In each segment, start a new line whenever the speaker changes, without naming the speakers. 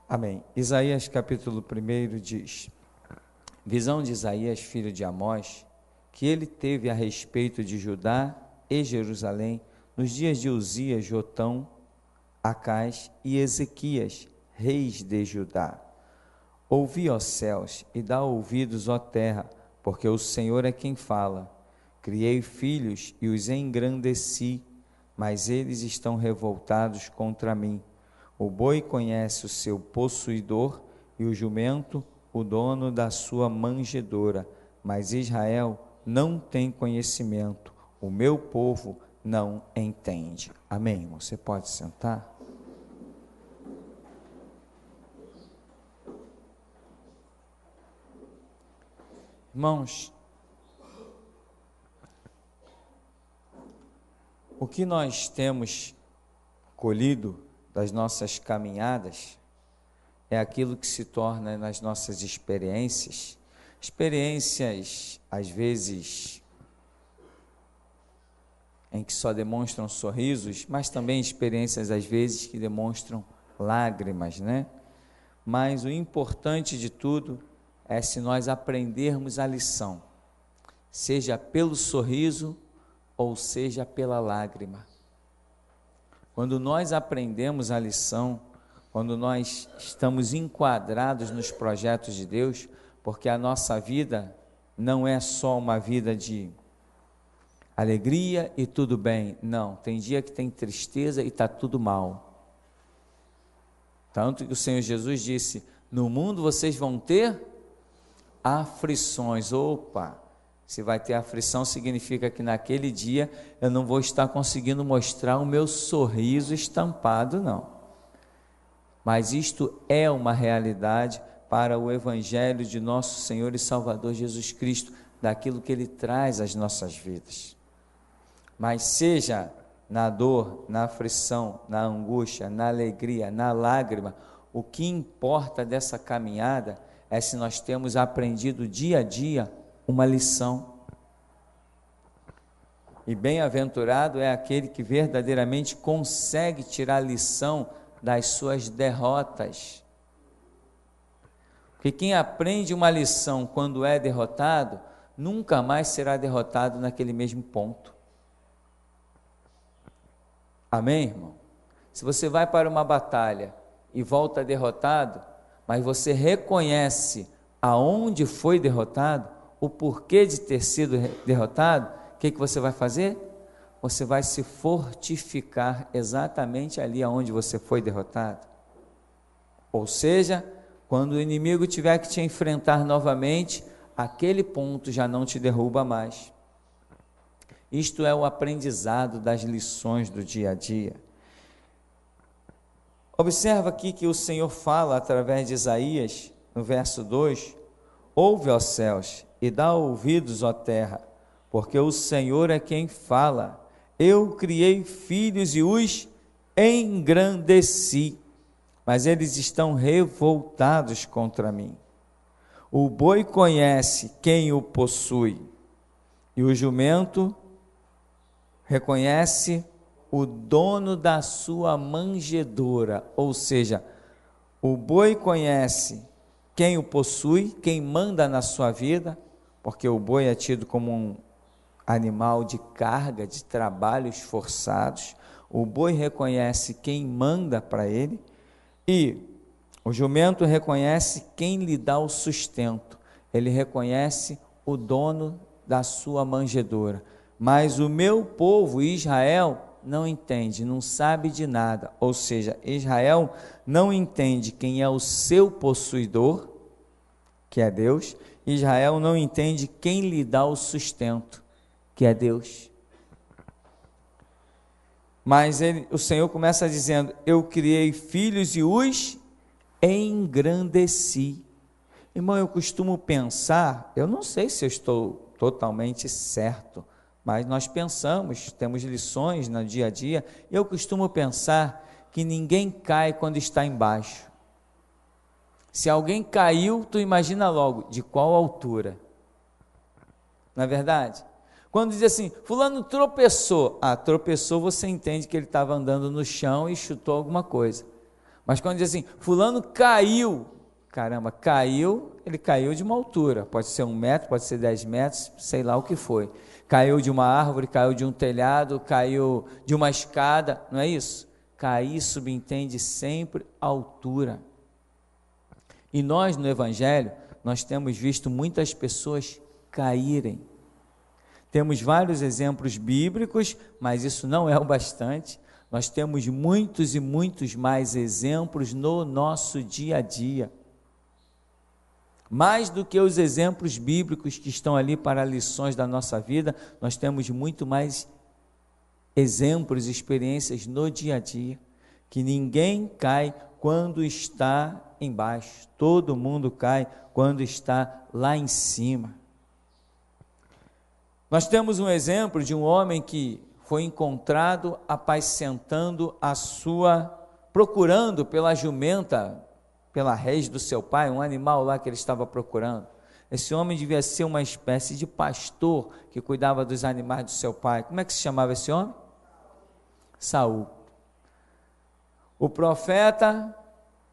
Amém. Isaías capítulo 1 diz: visão de Isaías, filho de Amós, que ele teve a respeito de Judá e Jerusalém, nos dias de Uzias, Jotão, Acás e Ezequias, reis de Judá. Ouvi, ó céus, e dá ouvidos, ó terra, porque o Senhor é quem fala. Criei filhos e os engrandeci, mas eles estão revoltados contra mim. O boi conhece o seu possuidor e o jumento o dono da sua manjedoura, mas Israel não tem conhecimento, o meu povo não entende. Amém, irmão? Você pode sentar? Irmãos, o que nós temos colhido das nossas caminhadas é aquilo que se torna nas nossas experiências, às vezes em que só demonstram sorrisos, mas também experiências às vezes que demonstram lágrimas, né? Mas o importante de tudo é se nós aprendermos a lição, seja pelo sorriso ou seja pela lágrima. Quando nós aprendemos a lição, quando nós estamos enquadrados nos projetos de Deus, porque a nossa vida não é só uma vida de alegria e tudo bem, não, tem dia que tem tristeza e está tudo mal. Tanto que o Senhor Jesus disse: no mundo vocês vão ter aflições. Opa! Se vai ter aflição, significa que naquele dia eu não vou estar conseguindo mostrar o meu sorriso estampado, não. Mas isto é uma realidade para o Evangelho de nosso Senhor e Salvador Jesus Cristo, daquilo que Ele traz às nossas vidas. Mas seja na dor, na aflição, na angústia, na alegria, na lágrima, o que importa dessa caminhada é se nós temos aprendido dia a dia uma lição. E bem-aventurado é aquele que verdadeiramente consegue tirar lição das suas derrotas. Porque quem aprende uma lição quando é derrotado, nunca mais será derrotado naquele mesmo ponto. Amém, irmão? Se você vai para uma batalha e volta derrotado, mas você reconhece aonde foi derrotado, o porquê de ter sido derrotado, o que você vai fazer? Você vai se fortificar exatamente ali aonde você foi derrotado. Ou seja, quando o inimigo tiver que te enfrentar novamente, aquele ponto já não te derruba mais. Isto é o aprendizado das lições do dia a dia. Observa aqui que o Senhor fala através de Isaías, no verso 2, ouve, ó céus, e dá ouvidos, ó terra, porque o Senhor é quem fala. Eu criei filhos e os engrandeci, mas eles estão revoltados contra mim. O boi conhece quem o possui, e o jumento reconhece o dono da sua manjedoura, ou seja, o boi conhece quem o possui, quem manda na sua vida, porque o boi é tido como um animal de carga, de trabalhos forçados. O boi reconhece quem manda para ele, e o jumento reconhece quem lhe dá o sustento. Ele reconhece o dono da sua manjedoura. Mas o meu povo, Israel, não entende, não sabe de nada. Ou seja, Israel não entende quem é o seu possuidor, que é Deus. Israel não entende quem lhe dá o sustento, que é Deus. Mas o Senhor começa dizendo: eu criei filhos e os engrandeci. Irmão, eu costumo pensar, eu não sei se eu estou totalmente certo, mas nós pensamos, temos lições no dia a dia, e eu costumo pensar que ninguém cai quando está embaixo. Se alguém caiu, tu imagina logo, de qual altura? Não é verdade? Quando diz assim, fulano tropeçou, tropeçou, você entende que ele estava andando no chão e chutou alguma coisa. Mas quando diz assim, fulano caiu, caramba, caiu, ele caiu de uma altura, pode ser 1 metro, pode ser 10 metros, sei lá o que foi. Caiu de uma árvore, caiu de um telhado, caiu de uma escada, não é isso? Cair subentende sempre altura. E nós no Evangelho, nós temos visto muitas pessoas caírem. Temos vários exemplos bíblicos, mas isso não é o bastante. Nós temos muitos e muitos mais exemplos no nosso dia a dia. Mais do que os exemplos bíblicos que estão ali para lições da nossa vida, nós temos muito mais exemplos, experiências no dia a dia, que ninguém cai quando está embaixo, todo mundo cai quando está lá em cima. Nós temos um exemplo de um homem que foi encontrado apacentando procurando pela jumenta, pela rede do seu pai, um animal lá que ele estava procurando. Esse homem devia ser uma espécie de pastor que cuidava dos animais do seu pai. Como é que se chamava esse homem? Saul. O profeta,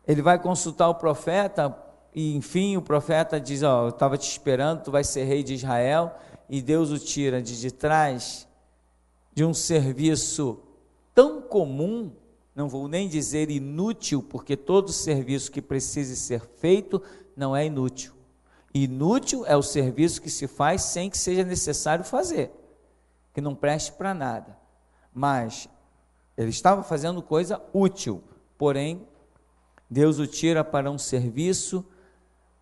ele vai consultar o profeta, e enfim, o profeta diz, eu estava te esperando, tu vai ser rei de Israel, e Deus o tira de trás de um serviço tão comum, não vou nem dizer inútil, porque todo serviço que precise ser feito não é inútil. Inútil é o serviço que se faz sem que seja necessário fazer, que não preste para nada. Mas ele estava fazendo coisa útil, porém, Deus o tira para um serviço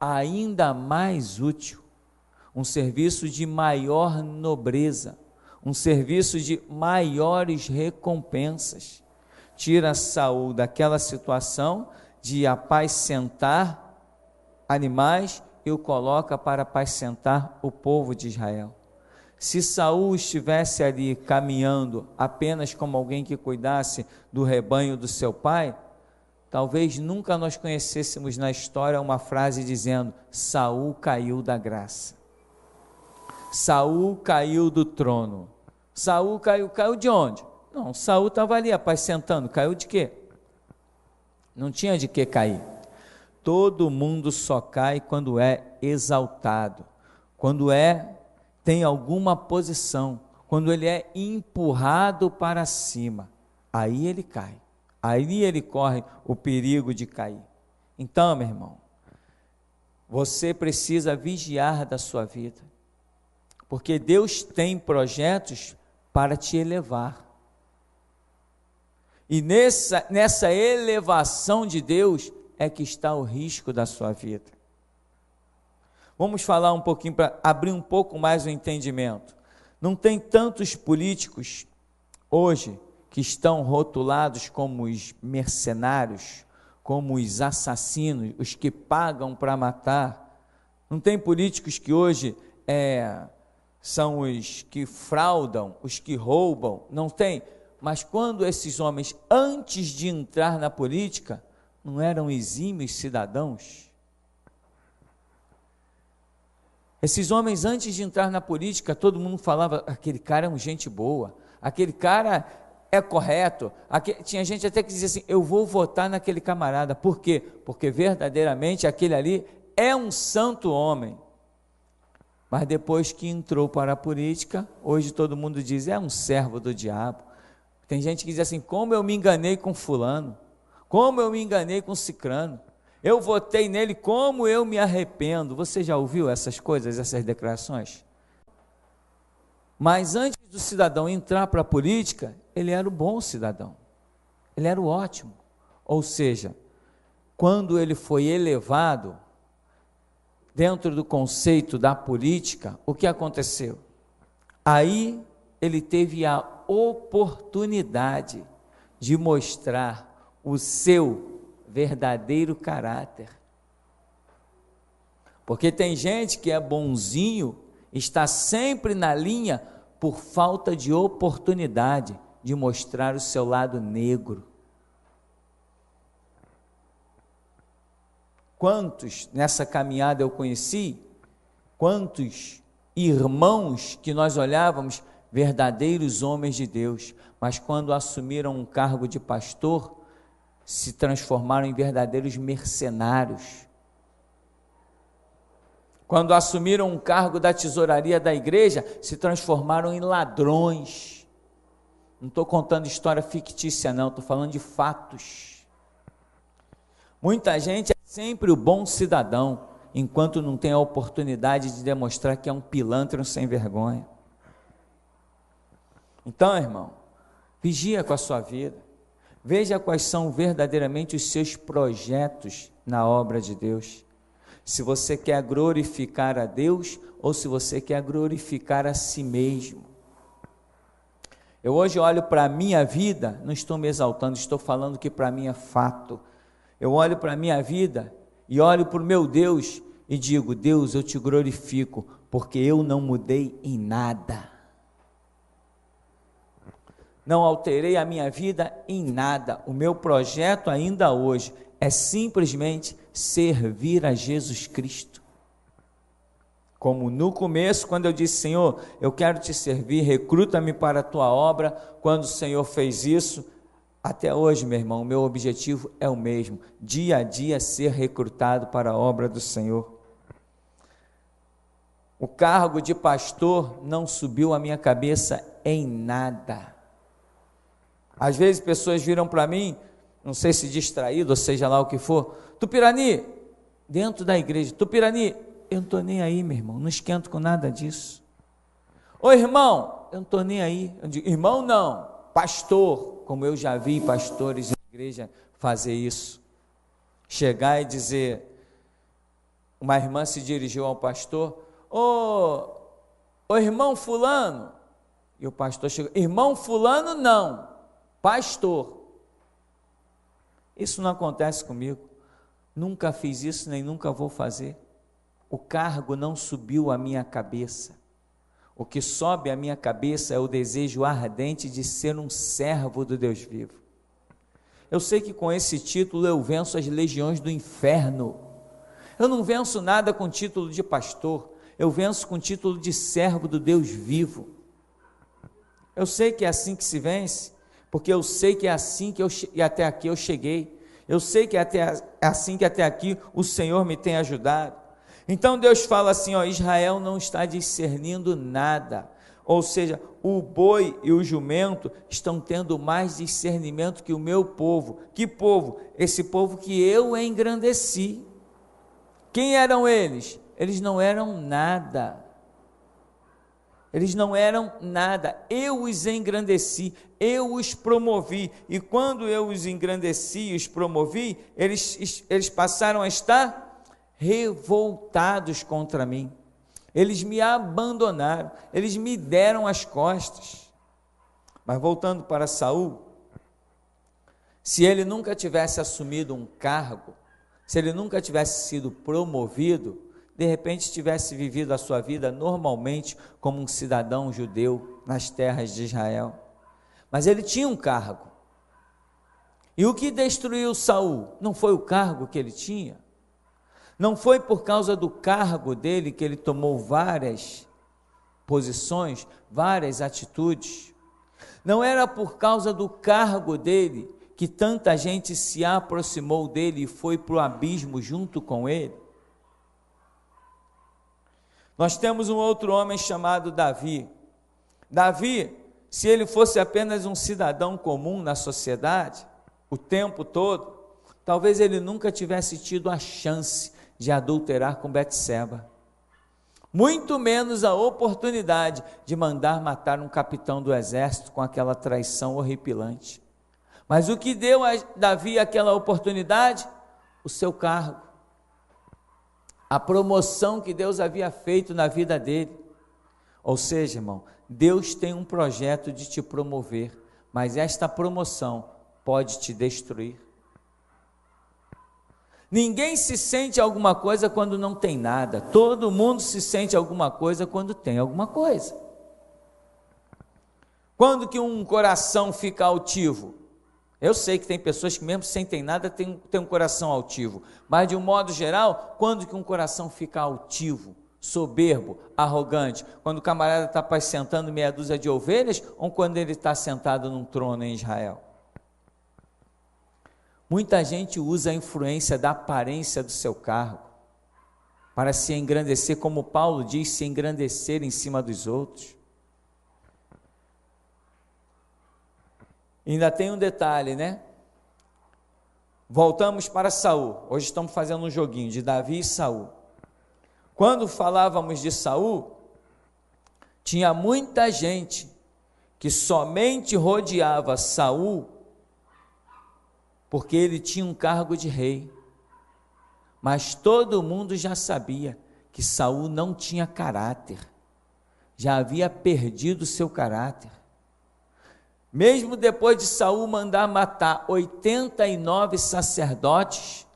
ainda mais útil, um serviço de maior nobreza, um serviço de maiores recompensas. Tira Saul daquela situação de apacentar animais e o coloca para apacentar o povo de Israel. Se Saul estivesse ali caminhando apenas como alguém que cuidasse do rebanho do seu pai, talvez nunca nós conhecêssemos na história uma frase dizendo: Saul caiu da graça. Saul caiu do trono. Saul caiu de onde? Não, Saul estava ali apacentando, caiu de quê? Não tinha de que cair. Todo mundo só cai quando é exaltado, quando tem alguma posição, quando ele é empurrado para cima, aí ele cai, aí ele corre o perigo de cair. Então, meu irmão, você precisa vigiar da sua vida, porque Deus tem projetos para te elevar. E nessa elevação de Deus é que está o risco da sua vida. Vamos falar um pouquinho, para abrir um pouco mais o entendimento. Não tem tantos políticos hoje que estão rotulados como os mercenários, como os assassinos, os que pagam para matar. Não tem políticos que hoje são os que fraudam, os que roubam, não tem. Mas quando esses homens, antes de entrar na política, não eram exímios cidadãos? Esses homens, antes de entrar na política, todo mundo falava, aquele cara é um gente boa, aquele cara é correto. Tinha gente até que dizia assim, eu vou votar naquele camarada. Por quê? Porque verdadeiramente aquele ali é um santo homem. Mas depois que entrou para a política, hoje todo mundo diz, é um servo do diabo. Tem gente que diz assim, como eu me enganei com fulano, como eu me enganei com cicrano, eu votei nele, como eu me arrependo. Você já ouviu essas coisas, essas declarações? Mas antes do cidadão entrar para a política, ele era o bom cidadão, ele era o ótimo. Ou seja, quando ele foi elevado, dentro do conceito da política, o que aconteceu? Aí ele teve a oportunidade de mostrar o seu verdadeiro caráter. Porque tem gente que é bonzinho, está sempre na linha por falta de oportunidade de mostrar o seu lado negro. Quantos nessa caminhada eu conheci, quantos irmãos que nós olhávamos, verdadeiros homens de Deus, mas quando assumiram um cargo de pastor, se transformaram em verdadeiros mercenários. Quando assumiram um cargo da tesouraria da igreja, se transformaram em ladrões. Não estou contando história fictícia não, estou falando de fatos. Muita gente é sempre o bom cidadão, enquanto não tem a oportunidade de demonstrar que é um pilantra e um sem vergonha. Então, irmão, vigia com a sua vida, veja quais são verdadeiramente os seus projetos na obra de Deus. Se você quer glorificar a Deus ou se você quer glorificar a si mesmo. Eu hoje olho para a minha vida, não estou me exaltando, estou falando que para mim é fato. Eu olho para a minha vida e olho para o meu Deus e digo: Deus, eu te glorifico, porque eu não mudei em nada. Não alterei a minha vida em nada. O meu projeto ainda hoje é simplesmente servir a Jesus Cristo. Como no começo, quando eu disse: Senhor, eu quero te servir, recruta-me para a tua obra. Quando o Senhor fez isso, até hoje, meu irmão, o meu objetivo é o mesmo, dia a dia ser recrutado para a obra do Senhor. O cargo de pastor não subiu a minha cabeça em nada. Às vezes pessoas viram para mim, não sei se distraído, ou seja lá o que for: Tupirani, dentro da igreja, Tupirani, eu não estou nem aí, meu irmão, não esquento com nada disso. Ô irmão, eu não estou nem aí. Eu digo: irmão não, pastor, como eu já vi pastores na igreja fazer isso. Chegar e dizer, uma irmã se dirigiu ao pastor: ô irmão fulano, e o pastor chegou: irmão fulano não, pastor. Isso não acontece comigo, nunca fiz isso, nem nunca vou fazer. O cargo não subiu à minha cabeça. O que sobe à minha cabeça é o desejo ardente de ser um servo do Deus vivo. Eu sei que com esse título eu venço as legiões do inferno. Eu não venço nada com título de pastor, eu venço com título de servo do Deus vivo. Eu sei que é assim que se vence, porque eu sei que é assim que até aqui eu cheguei. Eu sei que é assim que até aqui o Senhor me tem ajudado. Então Deus fala assim: Israel não está discernindo nada, ou seja, o boi e o jumento estão tendo mais discernimento que o meu povo. Que povo? Esse povo que eu engrandeci. Quem eram eles? Eles não eram nada. Eles não eram nada, eu os engrandeci, eu os promovi, e quando eu os engrandeci e os promovi, eles passaram a estar revoltados contra mim, eles me abandonaram, eles me deram as costas. Mas voltando para Saul, se ele nunca tivesse assumido um cargo, se ele nunca tivesse sido promovido, de repente tivesse vivido a sua vida normalmente como um cidadão judeu nas terras de Israel, mas ele tinha um cargo, e o que destruiu Saul não foi o cargo que ele tinha, não foi por causa do cargo dele que ele tomou várias posições, várias atitudes, não era por causa do cargo dele que tanta gente se aproximou dele e foi para o abismo junto com ele. Nós temos um outro homem chamado Davi. Davi, se ele fosse apenas um cidadão comum na sociedade, o tempo todo, talvez ele nunca tivesse tido a chance de adulterar com Betseba, muito menos a oportunidade de mandar matar um capitão do exército com aquela traição horripilante. Mas o que deu a Davi aquela oportunidade? O seu cargo, a promoção que Deus havia feito na vida dele. Ou seja, irmão, Deus tem um projeto de te promover, mas esta promoção pode te destruir. Ninguém se sente alguma coisa quando não tem nada, todo mundo se sente alguma coisa quando tem alguma coisa. Quando que um coração fica altivo? Eu sei que tem pessoas que mesmo sem ter nada tem um coração altivo, mas de um modo geral, quando que um coração fica altivo, soberbo, arrogante? Quando o camarada está apacentando meia dúzia de ovelhas, ou quando ele está sentado num trono em Israel? Muita gente usa a influência da aparência do seu cargo para se engrandecer, como Paulo diz, se engrandecer em cima dos outros. Ainda tem um detalhe, né? Voltamos para Saul. Hoje estamos fazendo um joguinho de Davi e Saul. Quando falávamos de Saul, tinha muita gente que somente rodeava Saul porque ele tinha um cargo de rei. Mas todo mundo já sabia que Saul não tinha caráter. Já havia perdido seu caráter. Mesmo depois de Saul mandar matar 89 sacerdotes,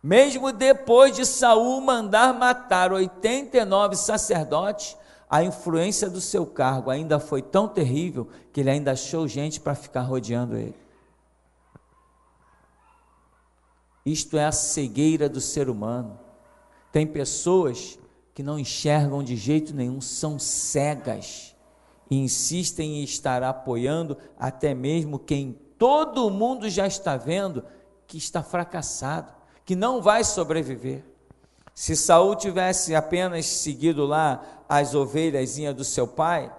mesmo depois de Saul mandar matar 89 sacerdotes, a influência do seu cargo ainda foi tão terrível que ele ainda achou gente para ficar rodeando ele. Isto é a cegueira do ser humano. Tem pessoas que não enxergam de jeito nenhum, são cegas e insistem em estar apoiando até mesmo quem todo mundo já está vendo que está fracassado, que não vai sobreviver. Se Saul tivesse apenas seguido lá as ovelhazinhas do seu pai,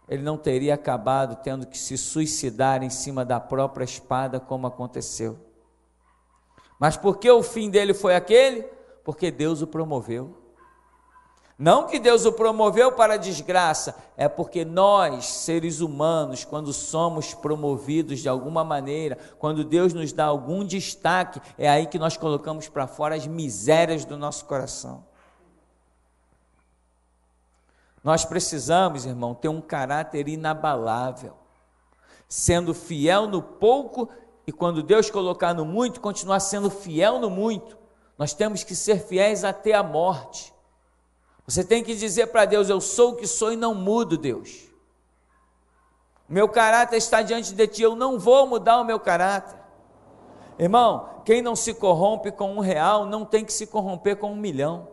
ele não teria acabado tendo que se suicidar em cima da própria espada, como aconteceu. Mas por que o fim dele foi aquele? Porque Deus o promoveu. Não que Deus o promoveu para a desgraça, é porque nós, seres humanos, quando somos promovidos de alguma maneira, quando Deus nos dá algum destaque, é aí que nós colocamos para fora as misérias do nosso coração. Nós precisamos, irmão, ter um caráter inabalável, sendo fiel no pouco e quando Deus colocar no muito, continuar sendo fiel no muito. Nós temos que ser fiéis até a morte. Você tem que dizer para Deus: eu sou o que sou e não mudo, Deus. Meu caráter está diante de ti, eu não vou mudar o meu caráter. Irmão, quem não se corrompe com R$1, não tem que se corromper com 1.000.000.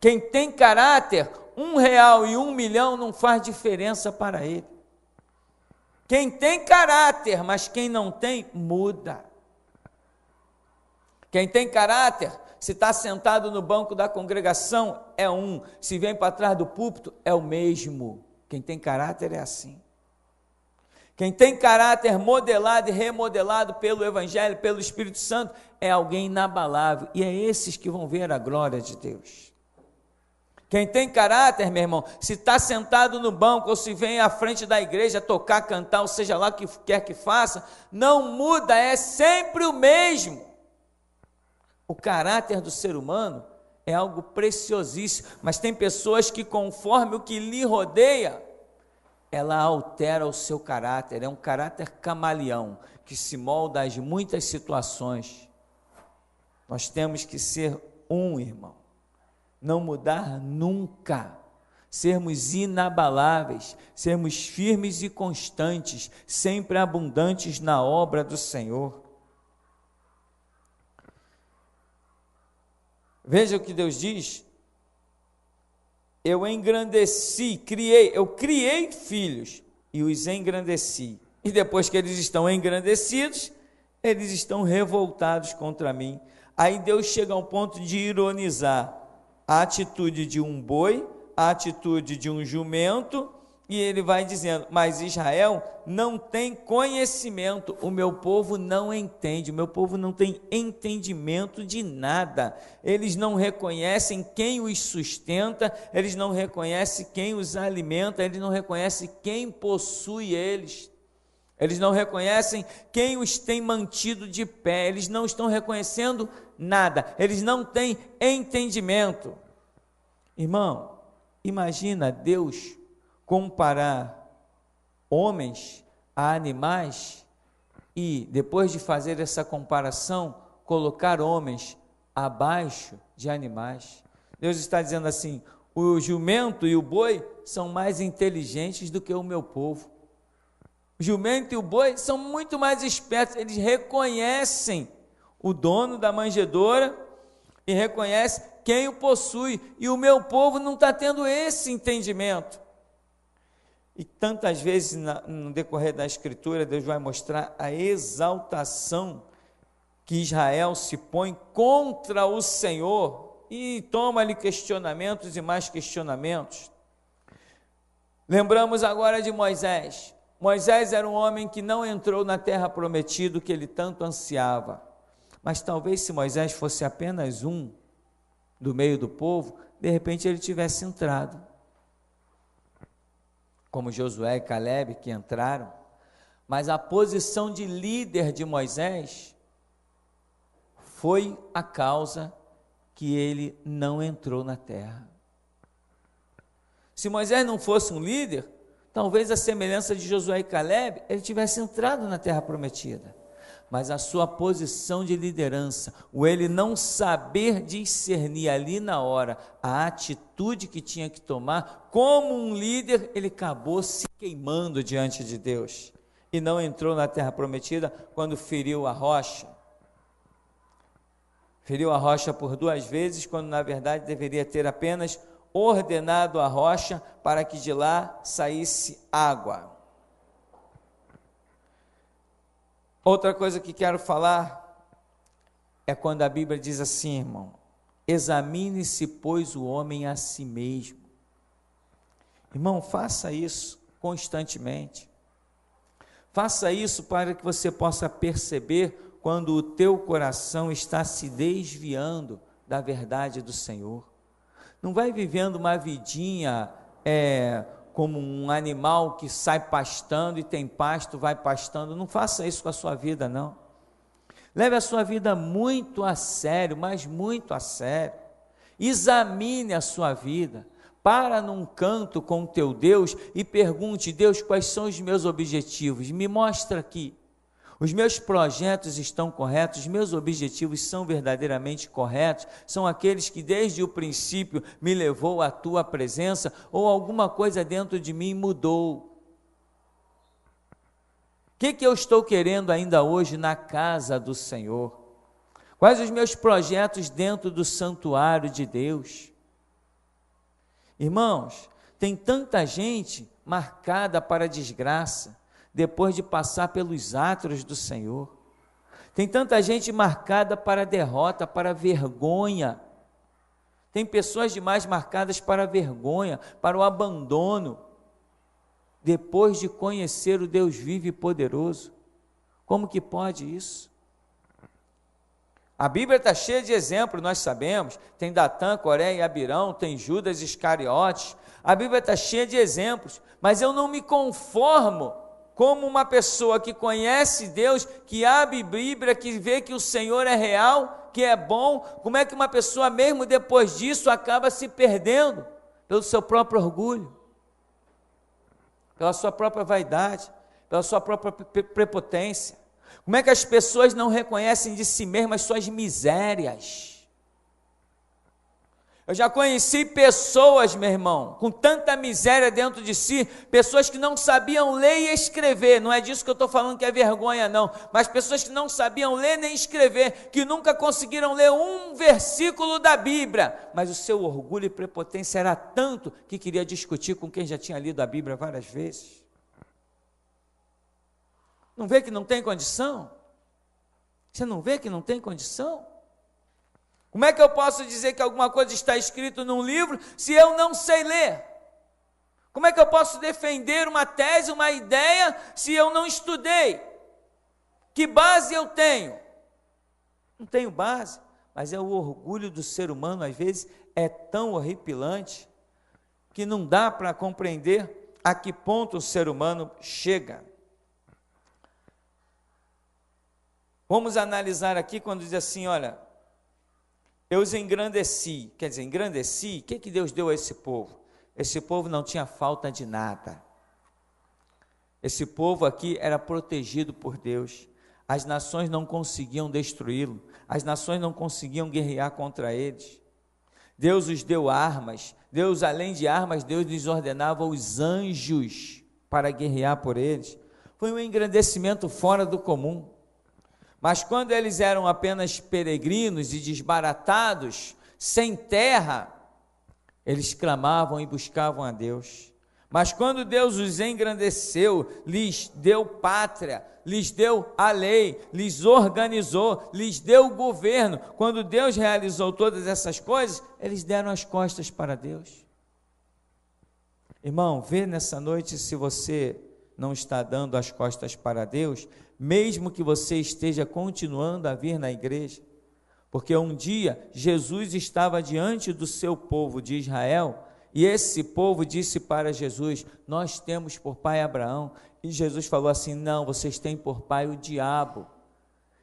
Quem tem caráter, R$1 e 1.000.000 não faz diferença para ele. Quem tem caráter, mas quem não tem, muda. Quem tem caráter, se está sentado no banco da congregação, é um. Se vem para trás do púlpito, é o mesmo. Quem tem caráter é assim. Quem tem caráter modelado e remodelado pelo Evangelho, pelo Espírito Santo, é alguém inabalável. E é esses que vão ver a glória de Deus. Quem tem caráter, meu irmão, se está sentado no banco ou se vem à frente da igreja tocar, cantar, ou seja lá o que quer que faça, não muda, é sempre o mesmo. O caráter do ser humano é algo preciosíssimo, mas tem pessoas que, conforme o que lhe rodeia, ela altera o seu caráter, é um caráter camaleão, que se molda às muitas situações. Nós temos que ser um, irmão, não mudar nunca, sermos inabaláveis, sermos firmes e constantes, sempre abundantes na obra do Senhor. Veja o que Deus diz: eu engrandeci, eu criei filhos e os engrandeci, e depois que eles estão engrandecidos, eles estão revoltados contra mim. Aí Deus chega ao ponto de ironizar a atitude de um boi, a atitude de um jumento, e ele vai dizendo: mas Israel não tem conhecimento, o meu povo não entende, o meu povo não tem entendimento de nada, eles não reconhecem quem os sustenta, eles não reconhecem quem os alimenta, eles não reconhecem quem possui eles, eles não reconhecem quem os tem mantido de pé, eles não estão reconhecendo nada, eles não têm entendimento. Irmão, imagina Deus comparar homens a animais e, depois de fazer essa comparação, colocar homens abaixo de animais. Deus está dizendo assim: o jumento e o boi são mais inteligentes do que o meu povo. O jumento e o boi são muito mais espertos, eles reconhecem o dono da manjedoura e reconhecem quem o possui, e o meu povo não está tendo esse entendimento. E tantas vezes no decorrer da Escritura, Deus vai mostrar a exaltação que Israel se põe contra o Senhor e toma-lhe questionamentos e mais questionamentos. Lembramos agora de Moisés. Moisés era um homem que não entrou na terra prometida que ele tanto ansiava. Mas talvez se Moisés fosse apenas um do meio do povo, de repente ele tivesse entrado. Como Josué e Calebe que entraram. Mas a posição de líder de Moisés foi a causa que ele não entrou na terra. Se Moisés não fosse um líder, talvez a semelhança de Josué e Calebe, ele tivesse entrado na terra prometida. Mas a sua posição de liderança, o ele não saber discernir ali na hora a atitude que tinha que tomar, como um líder, ele acabou se queimando diante de Deus. E não entrou na terra prometida quando feriu a rocha. Feriu a rocha por 2 vezes, quando na verdade deveria ter apenas ordenado a rocha para que de lá saísse água. Outra coisa que quero falar é quando a Bíblia diz assim, irmão: examine-se, pois, o homem a si mesmo. Irmão, faça isso constantemente. Faça isso para que você possa perceber quando o teu coração está se desviando da verdade do Senhor. Não vai vivendo uma vidinha como um animal que sai pastando e tem pasto, vai pastando. Não faça isso com a sua vida, não. Leve a sua vida muito a sério, mas muito a sério. Examine a sua vida. Para num canto com o teu Deus e pergunte: Deus, quais são os meus objetivos? Me mostra aqui. Os meus projetos estão corretos, os meus objetivos são verdadeiramente corretos, são aqueles que desde o princípio me levou à tua presença, ou alguma coisa dentro de mim mudou? O que eu estou querendo ainda hoje na casa do Senhor? Quais os meus projetos dentro do santuário de Deus? Irmãos, tem tanta gente marcada para a desgraça, depois de passar pelos átrios do Senhor. Tem tanta gente marcada para a derrota, para a vergonha. Tem pessoas demais marcadas para a vergonha, para o abandono, depois de conhecer o Deus vivo e poderoso. Como que pode isso? A Bíblia está cheia de exemplos, nós sabemos. Tem Datã, Coré e Abirão, tem Judas Iscariotes. A Bíblia está cheia de exemplos, mas eu não me conformo como uma pessoa que conhece Deus, que abre Bíblia, que vê que o Senhor é real, que é bom. Como é que uma pessoa mesmo depois disso acaba se perdendo pelo seu próprio orgulho, pela sua própria vaidade, pela sua própria prepotência? Como é que as pessoas não reconhecem de si mesmas suas misérias? Eu já conheci pessoas, meu irmão, com tanta miséria dentro de si, pessoas que não sabiam ler e escrever. Não é disso que eu estou falando que é vergonha, não, mas pessoas que não sabiam ler nem escrever, que nunca conseguiram ler um versículo da Bíblia, mas o seu orgulho e prepotência era tanto que queria discutir com quem já tinha lido a Bíblia várias vezes. Não vê que não tem condição? Você não vê que não tem condição? Como é que eu posso dizer que alguma coisa está escrita num livro se eu não sei ler? Como é que eu posso defender uma tese, uma ideia, se eu não estudei? Que base eu tenho? Não tenho base, mas o orgulho do ser humano, às vezes, é tão horripilante que não dá para compreender a que ponto o ser humano chega. Vamos analisar aqui quando diz assim, olha, eu os engrandeci. Quer dizer, engrandeci, o que Deus deu a esse povo? Esse povo não tinha falta de nada. Esse povo aqui era protegido por Deus. As nações não conseguiam destruí-lo. As nações não conseguiam guerrear contra eles. Deus os deu armas. Deus, além de armas, Deus lhes ordenava os anjos para guerrear por eles. Foi um engrandecimento fora do comum. Mas quando eles eram apenas peregrinos e desbaratados, sem terra, eles clamavam e buscavam a Deus. Mas quando Deus os engrandeceu, lhes deu pátria, lhes deu a lei, lhes organizou, lhes deu o governo, quando Deus realizou todas essas coisas, eles deram as costas para Deus. Irmão, vê nessa noite se você não está dando as costas para Deus, mesmo que você esteja continuando a vir na igreja, porque um dia Jesus estava diante do seu povo de Israel, e esse povo disse para Jesus: nós temos por pai Abraão, e Jesus falou assim: não, vocês têm por pai o diabo.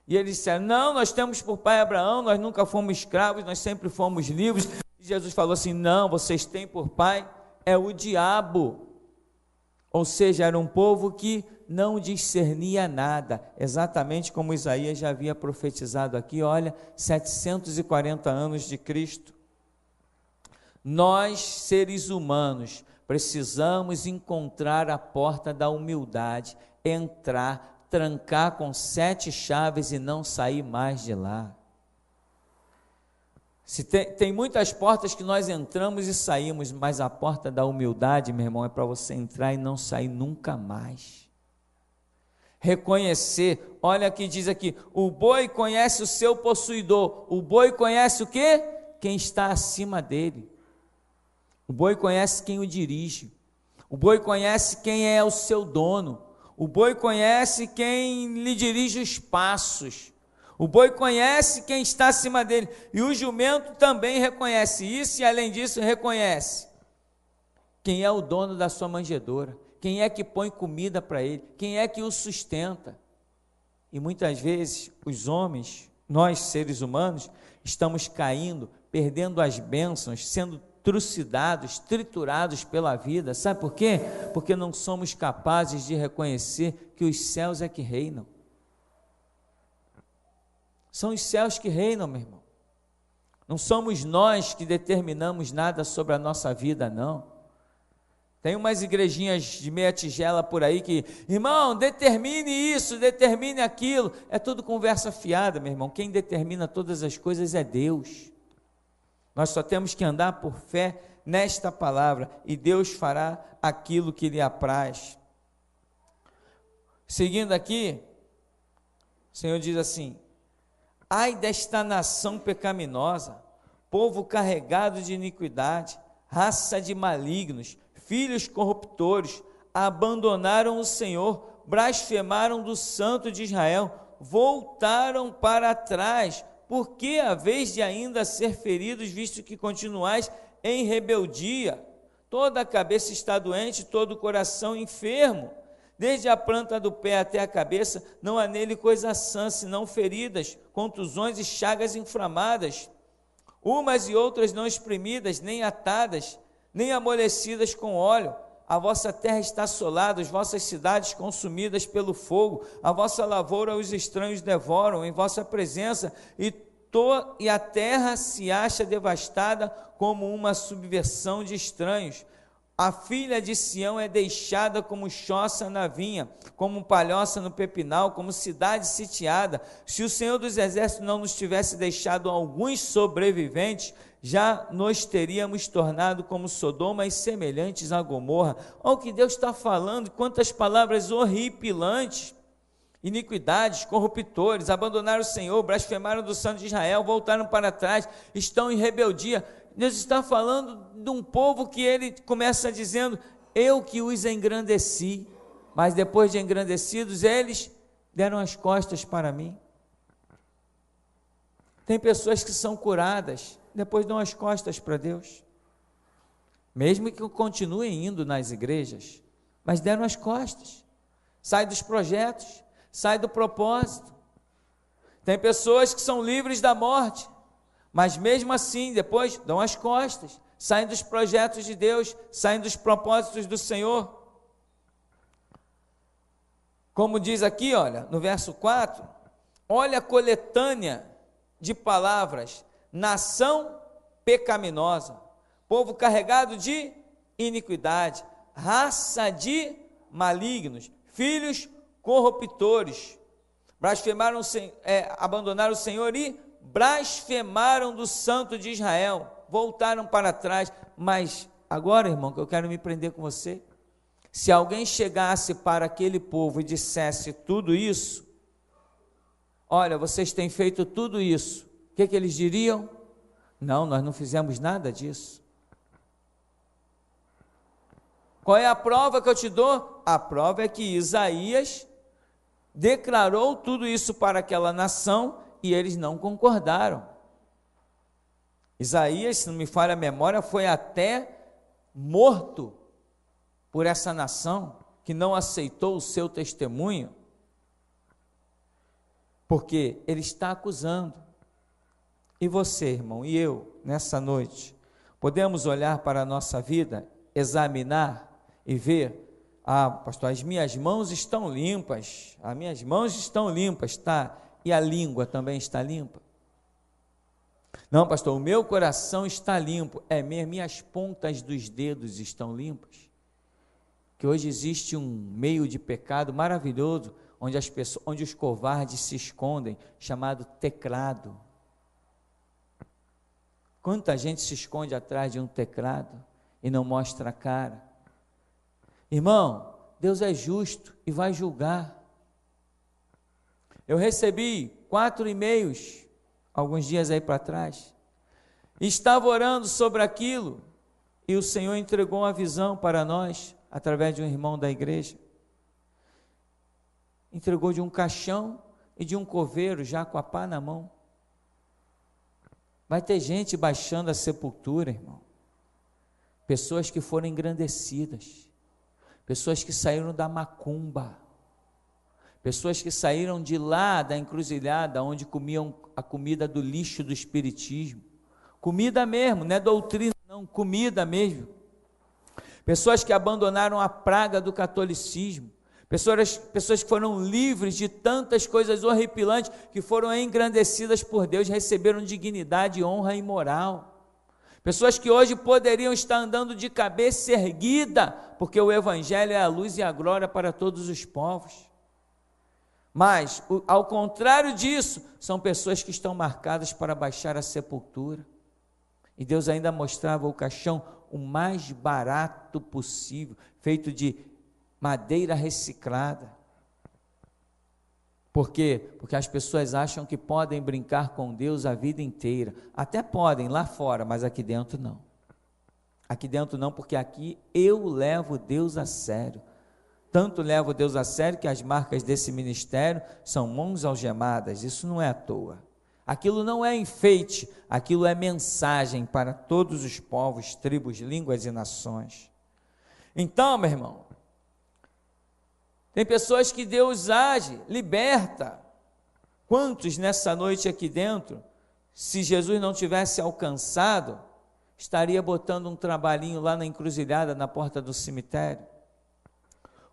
E eles disseram: não, nós temos por pai Abraão, nós nunca fomos escravos, nós sempre fomos livres. E Jesus falou assim: não, vocês têm por pai é o diabo. Ou seja, era um povo que não discernia nada, exatamente como Isaías já havia profetizado aqui, olha, 740 anos de Cristo. Nós, seres humanos, precisamos encontrar a porta da humildade, entrar, trancar com 7 chaves e não sair mais de lá. Tem muitas portas que nós entramos e saímos, mas a porta da humildade, meu irmão, é para você entrar e não sair nunca mais. Reconhecer, olha que diz aqui, o boi conhece o seu possuidor, o boi conhece o quê? Quem está acima dele. O boi conhece quem o dirige, o boi conhece quem é o seu dono, o boi conhece quem lhe dirige os passos, o boi conhece quem está acima dele, e o jumento também reconhece isso, e além disso reconhece quem é o dono da sua manjedoura, quem é que põe comida para ele, quem é que o sustenta. E muitas vezes os homens, nós seres humanos, estamos caindo, perdendo as bênçãos, sendo trucidados, triturados pela vida. Sabe por quê? Porque não somos capazes de reconhecer que os céus é que reinam. São os céus que reinam, meu irmão. Não somos nós que determinamos nada sobre a nossa vida, não. Tem umas igrejinhas de meia tigela por aí que, irmão, determine isso, determine aquilo. É tudo conversa fiada, meu irmão. Quem determina todas as coisas é Deus. Nós só temos que andar por fé nesta palavra, e Deus fará aquilo que lhe apraz. Seguindo aqui, o Senhor diz assim: ai desta nação pecaminosa, povo carregado de iniquidade, raça de malignos, filhos corruptores, abandonaram o Senhor, blasfemaram do Santo de Israel, voltaram para trás. Por que haveis de ainda ser feridos, visto que continuais em rebeldia? Toda a cabeça está doente, todo o coração enfermo. Desde a planta do pé até a cabeça, não há nele coisa sã, senão feridas, contusões e chagas inflamadas, umas e outras não espremidas, nem atadas, nem amolecidas com óleo. A vossa terra está assolada, as vossas cidades consumidas pelo fogo, a vossa lavoura os estranhos devoram em vossa presença, e a terra se acha devastada como uma subversão de estranhos. A filha de Sião é deixada como choça na vinha, como palhoça no pepinal, como cidade sitiada. Se o Senhor dos Exércitos não nos tivesse deixado alguns sobreviventes, já nos teríamos tornado como Sodoma e semelhantes a Gomorra. Olha o que Deus está falando, quantas palavras horripilantes. Iniquidades, corruptores, abandonaram o Senhor, blasfemaram do Santo de Israel, voltaram para trás, estão em rebeldia. Deus está falando de um povo que ele começa dizendo: eu que os engrandeci, mas depois de engrandecidos, eles deram as costas para mim. Tem pessoas que são curadas, depois dão as costas para Deus, mesmo que continuem indo nas igrejas, mas deram as costas, sai dos projetos, sai do propósito. Tem pessoas que são livres da morte, mas mesmo assim, depois dão as costas, saem dos projetos de Deus, saem dos propósitos do Senhor. Como diz aqui, olha, no verso 4, olha a coletânea de palavras: nação pecaminosa, povo carregado de iniquidade, raça de malignos, filhos corruptores, blasfemaram, abandonaram o Senhor e blasfemaram do Santo de Israel, voltaram para trás. Mas agora, irmão, que eu quero me prender com você, Se alguém chegasse para aquele povo e dissesse tudo isso, olha, vocês têm feito tudo isso, o que eles diriam? Não, nós não fizemos nada disso. Qual é a prova que eu te dou? A prova é que Isaías declarou tudo isso para aquela nação e eles não concordaram. Isaías, se não me falha a memória, foi até morto por essa nação que não aceitou o seu testemunho, porque ele está acusando. E você, irmão, e eu, nessa noite, podemos olhar para a nossa vida, examinar e ver: pastor, as minhas mãos estão limpas, tá? E a língua também está limpa? Não, pastor, o meu coração está limpo, é mesmo, minhas pontas dos dedos estão limpas? Que hoje existe um meio de pecado maravilhoso, onde os covardes se escondem, chamado teclado. Quanta gente se esconde atrás de um teclado e não mostra a cara? Irmão, Deus é justo e vai julgar. Eu recebi 4 e-mails, alguns dias aí para trás, estava orando sobre aquilo, e o Senhor entregou uma visão para nós, através de um irmão da igreja, entregou de um caixão e de um coveiro, já com a pá na mão. Vai ter gente baixando a sepultura, irmão, pessoas que foram engrandecidas, pessoas que saíram da macumba, pessoas que saíram de lá da encruzilhada, onde comiam a comida do lixo do espiritismo, comida mesmo, não é doutrina não, comida mesmo, pessoas que abandonaram a praga do catolicismo, pessoas que foram livres de tantas coisas horripilantes, que foram engrandecidas por Deus, receberam dignidade, honra e moral, pessoas que hoje poderiam estar andando de cabeça erguida, porque o evangelho é a luz e a glória para todos os povos. Mas, ao contrário disso, são pessoas que estão marcadas para baixar a sepultura. E Deus ainda mostrava o caixão o mais barato possível, feito de madeira reciclada. Por quê? Porque as pessoas acham que podem brincar com Deus a vida inteira. Até podem lá fora, mas aqui dentro não. Aqui dentro não, porque aqui eu levo Deus a sério. Tanto levo Deus a sério que as marcas desse ministério são mãos algemadas. Isso não é à toa. Aquilo não é enfeite, aquilo é mensagem para todos os povos, tribos, línguas e nações. Então, meu irmão, tem pessoas que Deus age, liberta. Quantos nessa noite aqui dentro, se Jesus não tivesse alcançado, estaria botando um trabalhinho lá na encruzilhada, na porta do cemitério?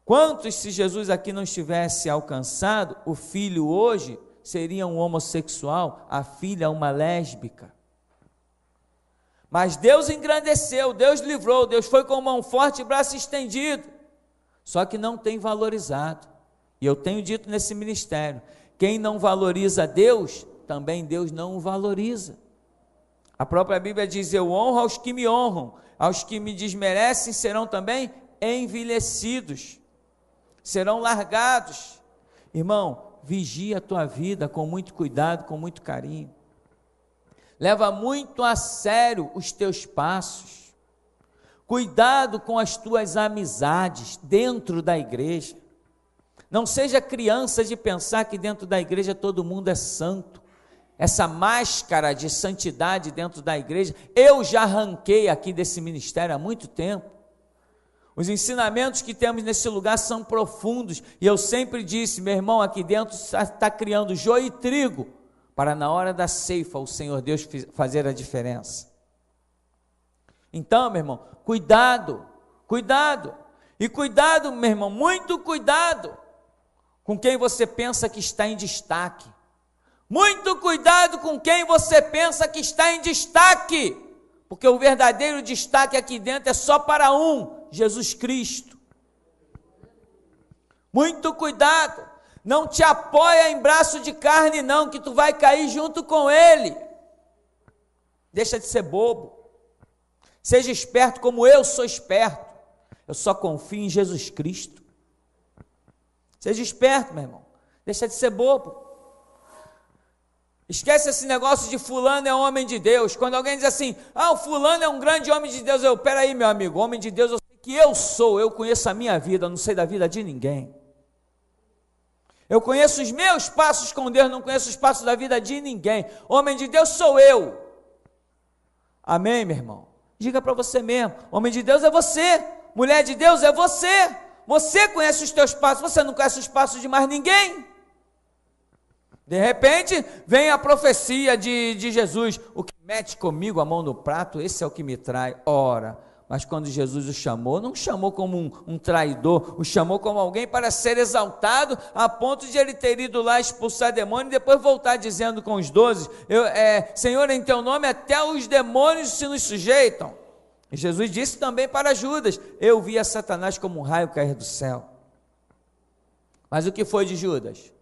Quantos, se Jesus aqui não estivesse alcançado, o filho hoje seria um homossexual, a filha uma lésbica? Mas Deus engrandeceu, Deus livrou, Deus foi com mão forte e braço estendido, só que não tem valorizado. E eu tenho dito nesse ministério, quem não valoriza Deus, também Deus não o valoriza. A própria Bíblia diz: eu honro aos que me honram, aos que me desmerecem serão também envelhecidos, serão largados. Irmão, vigia a tua vida com muito cuidado, com muito carinho. Leva muito a sério os teus passos. Cuidado com as tuas amizades dentro da igreja. Não seja criança de pensar que dentro da igreja todo mundo é santo. Essa máscara de santidade dentro da igreja, eu já arranquei aqui desse ministério há muito tempo. Os ensinamentos que temos nesse lugar são profundos, e eu sempre disse, meu irmão, aqui dentro está criando joio e trigo, para na hora da ceifa o Senhor Deus fazer a diferença. Então, meu irmão, cuidado, e cuidado, meu irmão, muito cuidado com quem você pensa que está em destaque. Muito cuidado com quem você pensa que está em destaque, porque o verdadeiro destaque aqui dentro é só para um, Jesus Cristo. Muito cuidado, não te apoia em braço de carne não, que tu vai cair junto com ele. Deixa de ser bobo, seja esperto como eu sou esperto. eu só confio em Jesus Cristo. Seja esperto, meu irmão, deixa de ser bobo. Esquece esse negócio de fulano é homem de Deus. Quando alguém diz assim, o fulano é um grande homem de Deus, peraí, meu amigo, homem de Deus eu sei que eu sou, eu conheço a minha vida, eu não sei da vida de ninguém. Eu conheço os meus passos com Deus, não conheço os passos da vida de ninguém. Homem de Deus sou eu. Amém, meu irmão? Diga para você mesmo, homem de Deus é você, mulher de Deus é você. Você conhece os teus passos, você não conhece os passos de mais ninguém. De repente, vem a profecia de Jesus, o que mete comigo a mão no prato, esse é o que me trai. Ora, mas quando Jesus o chamou, não chamou como um traidor, o chamou como alguém para ser exaltado, a ponto de ele ter ido lá expulsar demônio, e depois voltar dizendo com os 12, Senhor, em teu nome até os demônios se nos sujeitam. E Jesus disse também para Judas, eu vi a Satanás como um raio cair do céu. Mas o que foi de Judas?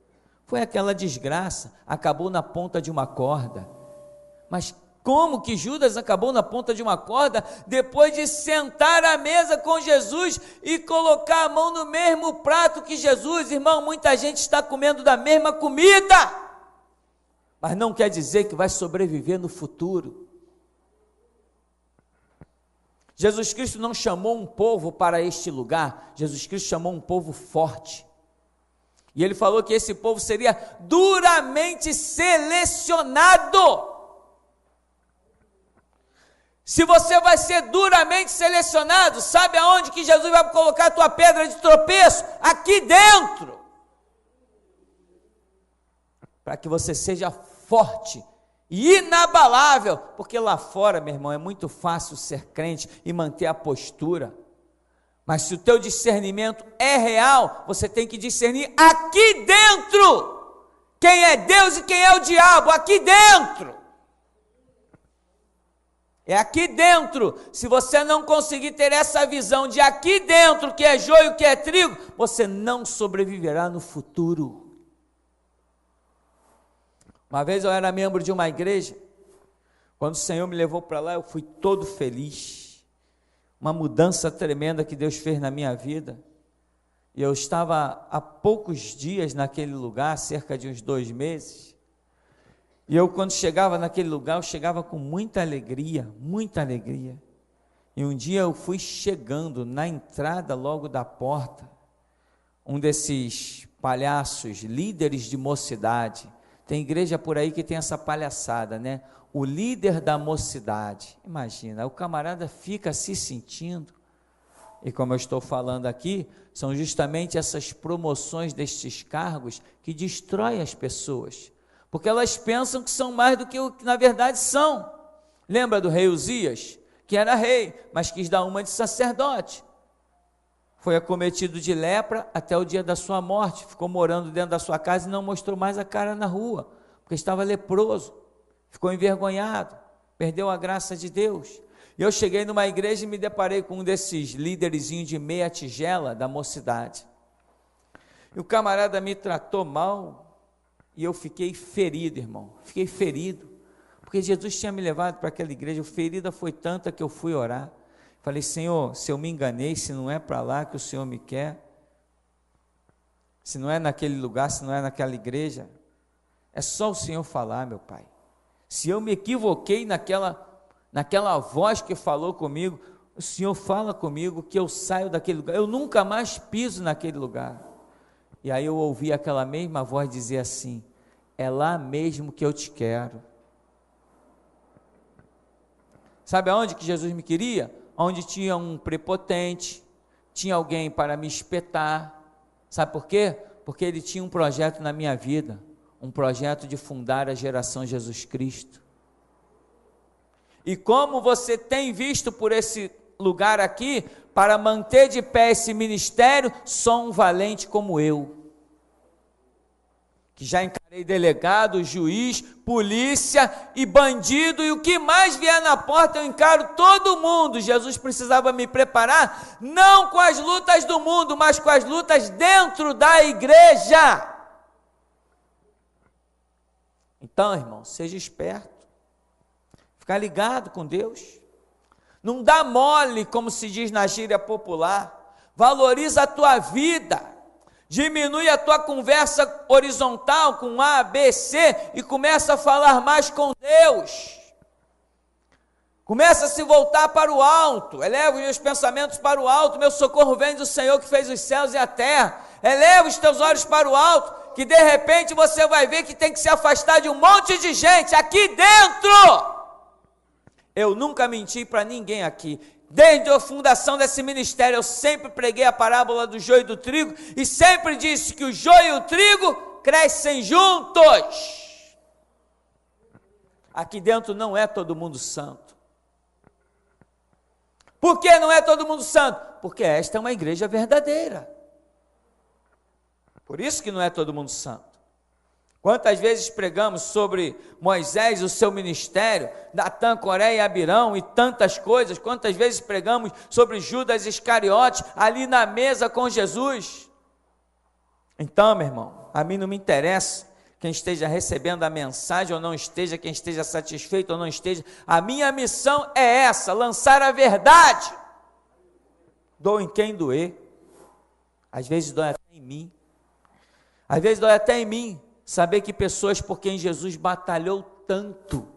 Foi aquela desgraça, acabou na ponta de uma corda. Mas como que Judas acabou na ponta de uma corda, depois de sentar à mesa com Jesus e colocar a mão no mesmo prato que Jesus? Irmão, muita gente está comendo da mesma comida, mas não quer dizer que vai sobreviver no futuro. Jesus Cristo não chamou um povo para este lugar, Jesus Cristo chamou um povo forte, e ele falou que esse povo seria duramente selecionado. Se você vai ser duramente selecionado, sabe aonde que Jesus vai colocar a tua pedra de tropeço? Aqui dentro, para que você seja forte e inabalável, porque lá fora, meu irmão, é muito fácil ser crente e manter a postura, mas se o teu discernimento é real, você tem que discernir aqui dentro, quem é Deus e quem é o diabo, aqui dentro, é aqui dentro. Se você não conseguir ter essa visão de aqui dentro, que é joio, que é trigo, você não sobreviverá no futuro. Uma vez eu era membro de uma igreja, quando o Senhor me levou para lá, eu fui todo feliz, uma mudança tremenda que Deus fez na minha vida, e eu estava há poucos dias naquele lugar, cerca de uns 2 meses, e eu quando chegava naquele lugar, eu chegava com muita alegria, e um dia eu fui chegando na entrada logo da porta, um desses palhaços, líderes de mocidade. Tem igreja por aí que tem essa palhaçada, né? O líder da mocidade, imagina, o camarada fica se sentindo, e como eu estou falando aqui, são justamente essas promoções destes cargos que destroem as pessoas, porque elas pensam que são mais do que o que na verdade são. Lembra do rei Uzias, que era rei, mas quis dar uma de sacerdote, foi acometido de lepra até o dia da sua morte, ficou morando dentro da sua casa e não mostrou mais a cara na rua, porque estava leproso, ficou envergonhado, perdeu a graça de Deus. E eu cheguei numa igreja e me deparei com um desses líderzinhos de meia tigela da mocidade, e o camarada me tratou mal, e eu fiquei ferido, irmão, fiquei ferido, porque Jesus tinha me levado para aquela igreja, a ferida foi tanta que eu fui orar, falei, Senhor, se eu me enganei, se não é para lá que o Senhor me quer, se não é naquele lugar, se não é naquela igreja, é só o Senhor falar, meu Pai. Se eu me equivoquei naquela voz que falou comigo, o Senhor fala comigo que eu saio daquele lugar, eu nunca mais piso naquele lugar. E aí eu ouvi aquela mesma voz dizer assim, é lá mesmo que eu te quero. Sabe aonde que Jesus me queria? Onde tinha um prepotente, tinha alguém para me espetar. Sabe por quê? Porque ele tinha um projeto na minha vida, um projeto de fundar a geração Jesus Cristo. E como você tem visto por esse lugar aqui, para manter de pé esse ministério, só um valente como eu, que já encarei delegado, juiz, polícia e bandido, e o que mais vier na porta eu encaro todo mundo. Jesus precisava me preparar, não com as lutas do mundo, mas com as lutas dentro da igreja. Então, irmão, seja esperto, ficar ligado com Deus. Não dá mole, como se diz na gíria popular. Valoriza a tua vida. Diminui a tua conversa horizontal com A, B, C e começa a falar mais com Deus. Começa a se voltar para o alto. Eleva os meus pensamentos para o alto. Meu socorro vem do Senhor que fez os céus e a terra. Eleva os teus olhos para o alto, que de repente você vai ver que tem que se afastar de um monte de gente aqui dentro. Eu nunca menti para ninguém aqui. Desde a fundação desse ministério, eu sempre preguei a parábola do joio e do trigo e sempre disse que o joio e o trigo crescem juntos. Aqui dentro não é todo mundo santo. Por que não é todo mundo santo? Porque esta é uma igreja verdadeira. Por isso que não é todo mundo santo. Quantas vezes pregamos sobre Moisés, o seu ministério, Datã, Coré e Abirão e tantas coisas. Quantas vezes pregamos sobre Judas Iscariote ali na mesa com Jesus. Então, meu irmão, a mim não me interessa quem esteja recebendo a mensagem ou não esteja, quem esteja satisfeito ou não esteja. A minha missão é essa, lançar a verdade. Dou em quem doer. Às vezes dói até em mim. Às vezes dói até em mim saber que pessoas por quem Jesus batalhou tanto,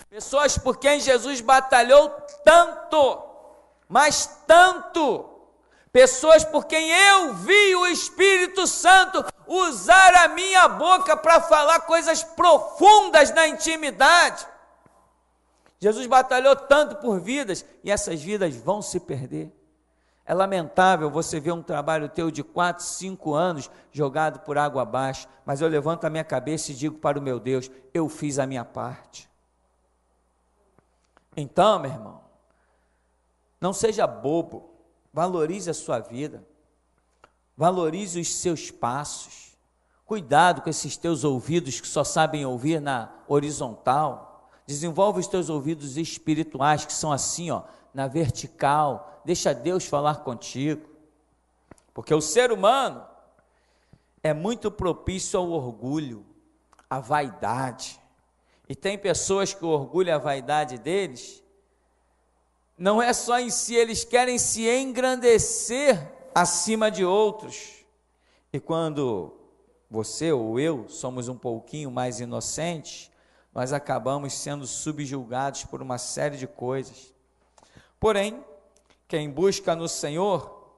pessoas por quem Jesus batalhou tanto, mas tanto, pessoas por quem eu vi o Espírito Santo usar a minha boca para falar coisas profundas na intimidade. Jesus batalhou tanto por vidas e essas vidas vão se perder. É lamentável você ver um trabalho teu de 4, 5 anos jogado por água abaixo, mas eu levanto a minha cabeça e digo para o meu Deus, eu fiz a minha parte. Então, meu irmão, não seja bobo, valorize a sua vida, valorize os seus passos, cuidado com esses teus ouvidos que só sabem ouvir na horizontal, desenvolve os teus ouvidos espirituais que são assim, ó, na vertical, deixa Deus falar contigo, porque o ser humano é muito propício ao orgulho, à vaidade, e tem pessoas que o orgulho e a vaidade deles, não é só em si, eles querem se engrandecer acima de outros, e quando você ou eu somos um pouquinho mais inocentes, nós acabamos sendo subjugados por uma série de coisas. Porém, quem busca no Senhor,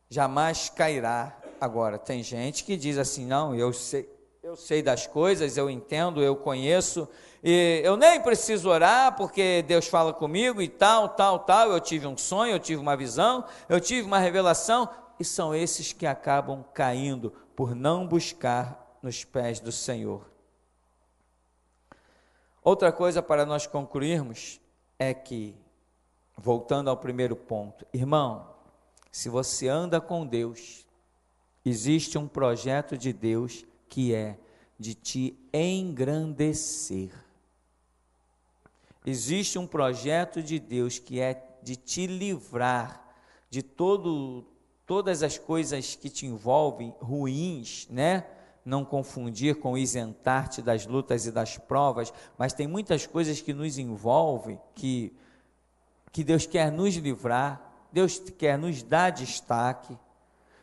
jamais cairá. Agora, tem gente que diz assim, não, eu sei das coisas, eu entendo, eu conheço, e eu nem preciso orar, porque Deus fala comigo e tal, eu tive um sonho, eu tive uma visão, eu tive uma revelação, e são esses que acabam caindo, por não buscar nos pés do Senhor. Outra coisa para nós concluirmos, é que, voltando ao primeiro ponto, irmão, se você anda com Deus, existe um projeto de Deus que é de te engrandecer. Existe um projeto de Deus que é de te livrar de todas as coisas que te envolvem ruins, né? Não confundir com isentar-te das lutas e das provas, mas tem muitas coisas que nos envolvem, que Deus quer nos livrar, Deus quer nos dar destaque,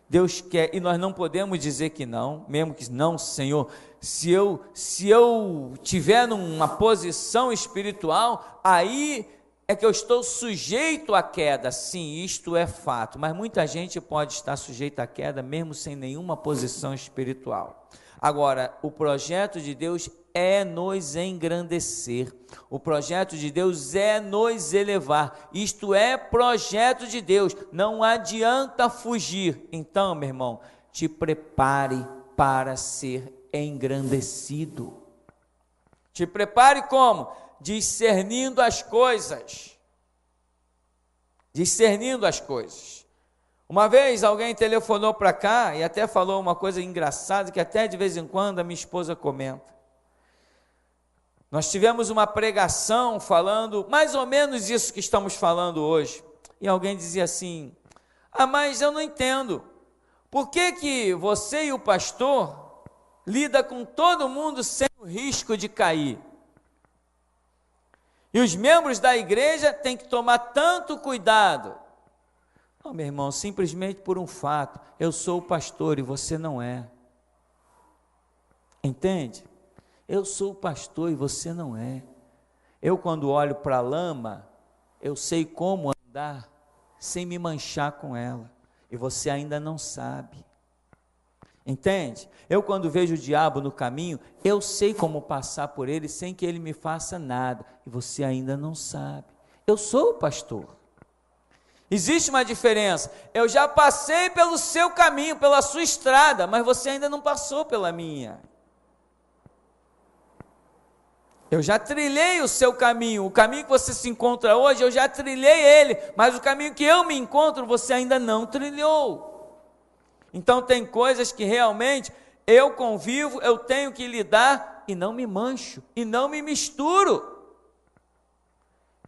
Deus quer, e nós não podemos dizer que não, mesmo que não, Senhor, se eu tiver numa posição espiritual, aí é que eu estou sujeito à queda. Sim, isto é fato, mas muita gente pode estar sujeita à queda mesmo sem nenhuma posição espiritual. Agora, o projeto de Deus é nos engrandecer, o projeto de Deus é nos elevar, isto é projeto de Deus, não adianta fugir. Então, meu irmão, te prepare para ser engrandecido. Te prepare como? Discernindo as coisas. Discernindo as coisas. Uma vez alguém telefonou para cá e até falou uma coisa engraçada, que até de vez em quando a minha esposa comenta. Nós tivemos uma pregação falando mais ou menos isso que estamos falando hoje. E alguém dizia assim, mas eu não entendo. Por que você e o pastor lida com todo mundo sem o risco de cair? E os membros da igreja têm que tomar tanto cuidado. Não, meu irmão, simplesmente por um fato, eu sou o pastor e você não é. Entende? Eu sou o pastor e você não é. Eu, quando olho para a lama, eu sei como andar sem me manchar com ela. E você ainda não sabe. Entende? Eu, quando vejo o diabo no caminho, eu sei como passar por ele sem que ele me faça nada. E você ainda não sabe. Eu sou o pastor. Existe uma diferença. Eu já passei pelo seu caminho, pela sua estrada, mas você ainda não passou pela minha. Eu já trilhei o seu caminho, o caminho que você se encontra hoje, eu já trilhei ele, mas o caminho que eu me encontro, você ainda não trilhou. Então tem coisas que realmente eu convivo, eu tenho que lidar e não me mancho, e não me misturo.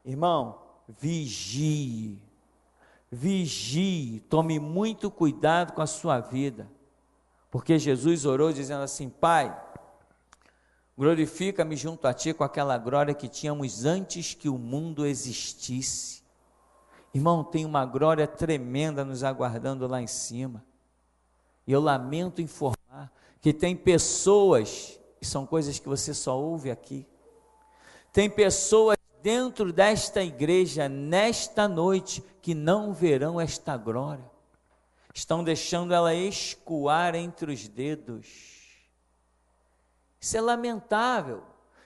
Irmão, vigie, tome muito cuidado com a sua vida, porque Jesus orou dizendo assim: Pai, glorifica-me junto a ti com aquela glória que tínhamos antes que o mundo existisse. Irmão, tem uma glória tremenda nos aguardando lá em cima. E eu lamento informar que tem pessoas, e são coisas que você só ouve aqui, tem pessoas dentro desta igreja, nesta noite, que não verão esta glória. Estão deixando ela escoar entre os dedos. Isso é lamentável,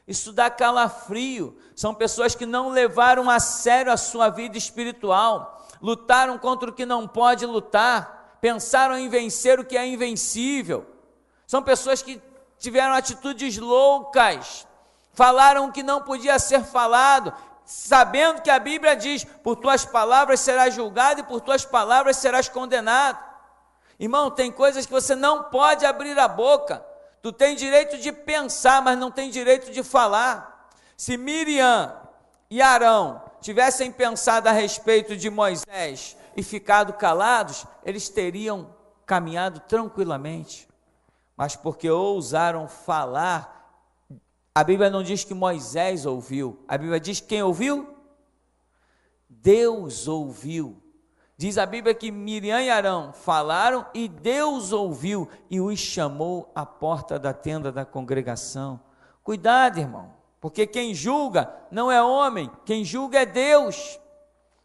isso dá calafrio. São pessoas que não levaram a sério a sua vida espiritual, lutaram contra o que não pode lutar, pensaram em vencer o que é invencível. São pessoas que tiveram atitudes loucas, falaram o que não podia ser falado, sabendo que a Bíblia diz: por tuas palavras serás julgado e por tuas palavras serás condenado. Irmão, tem coisas que você não pode abrir a boca. Tu tem direito de pensar, mas não tem direito de falar. Se Miriam e Arão tivessem pensado a respeito de Moisés e ficado calados, eles teriam caminhado tranquilamente. Mas porque ousaram falar, a Bíblia não diz que Moisés ouviu, a Bíblia diz que quem ouviu? Deus ouviu. Diz a Bíblia que Miriam e Arão falaram e Deus ouviu e os chamou à porta da tenda da congregação. Cuidado, irmão, porque quem julga não é homem, quem julga é Deus.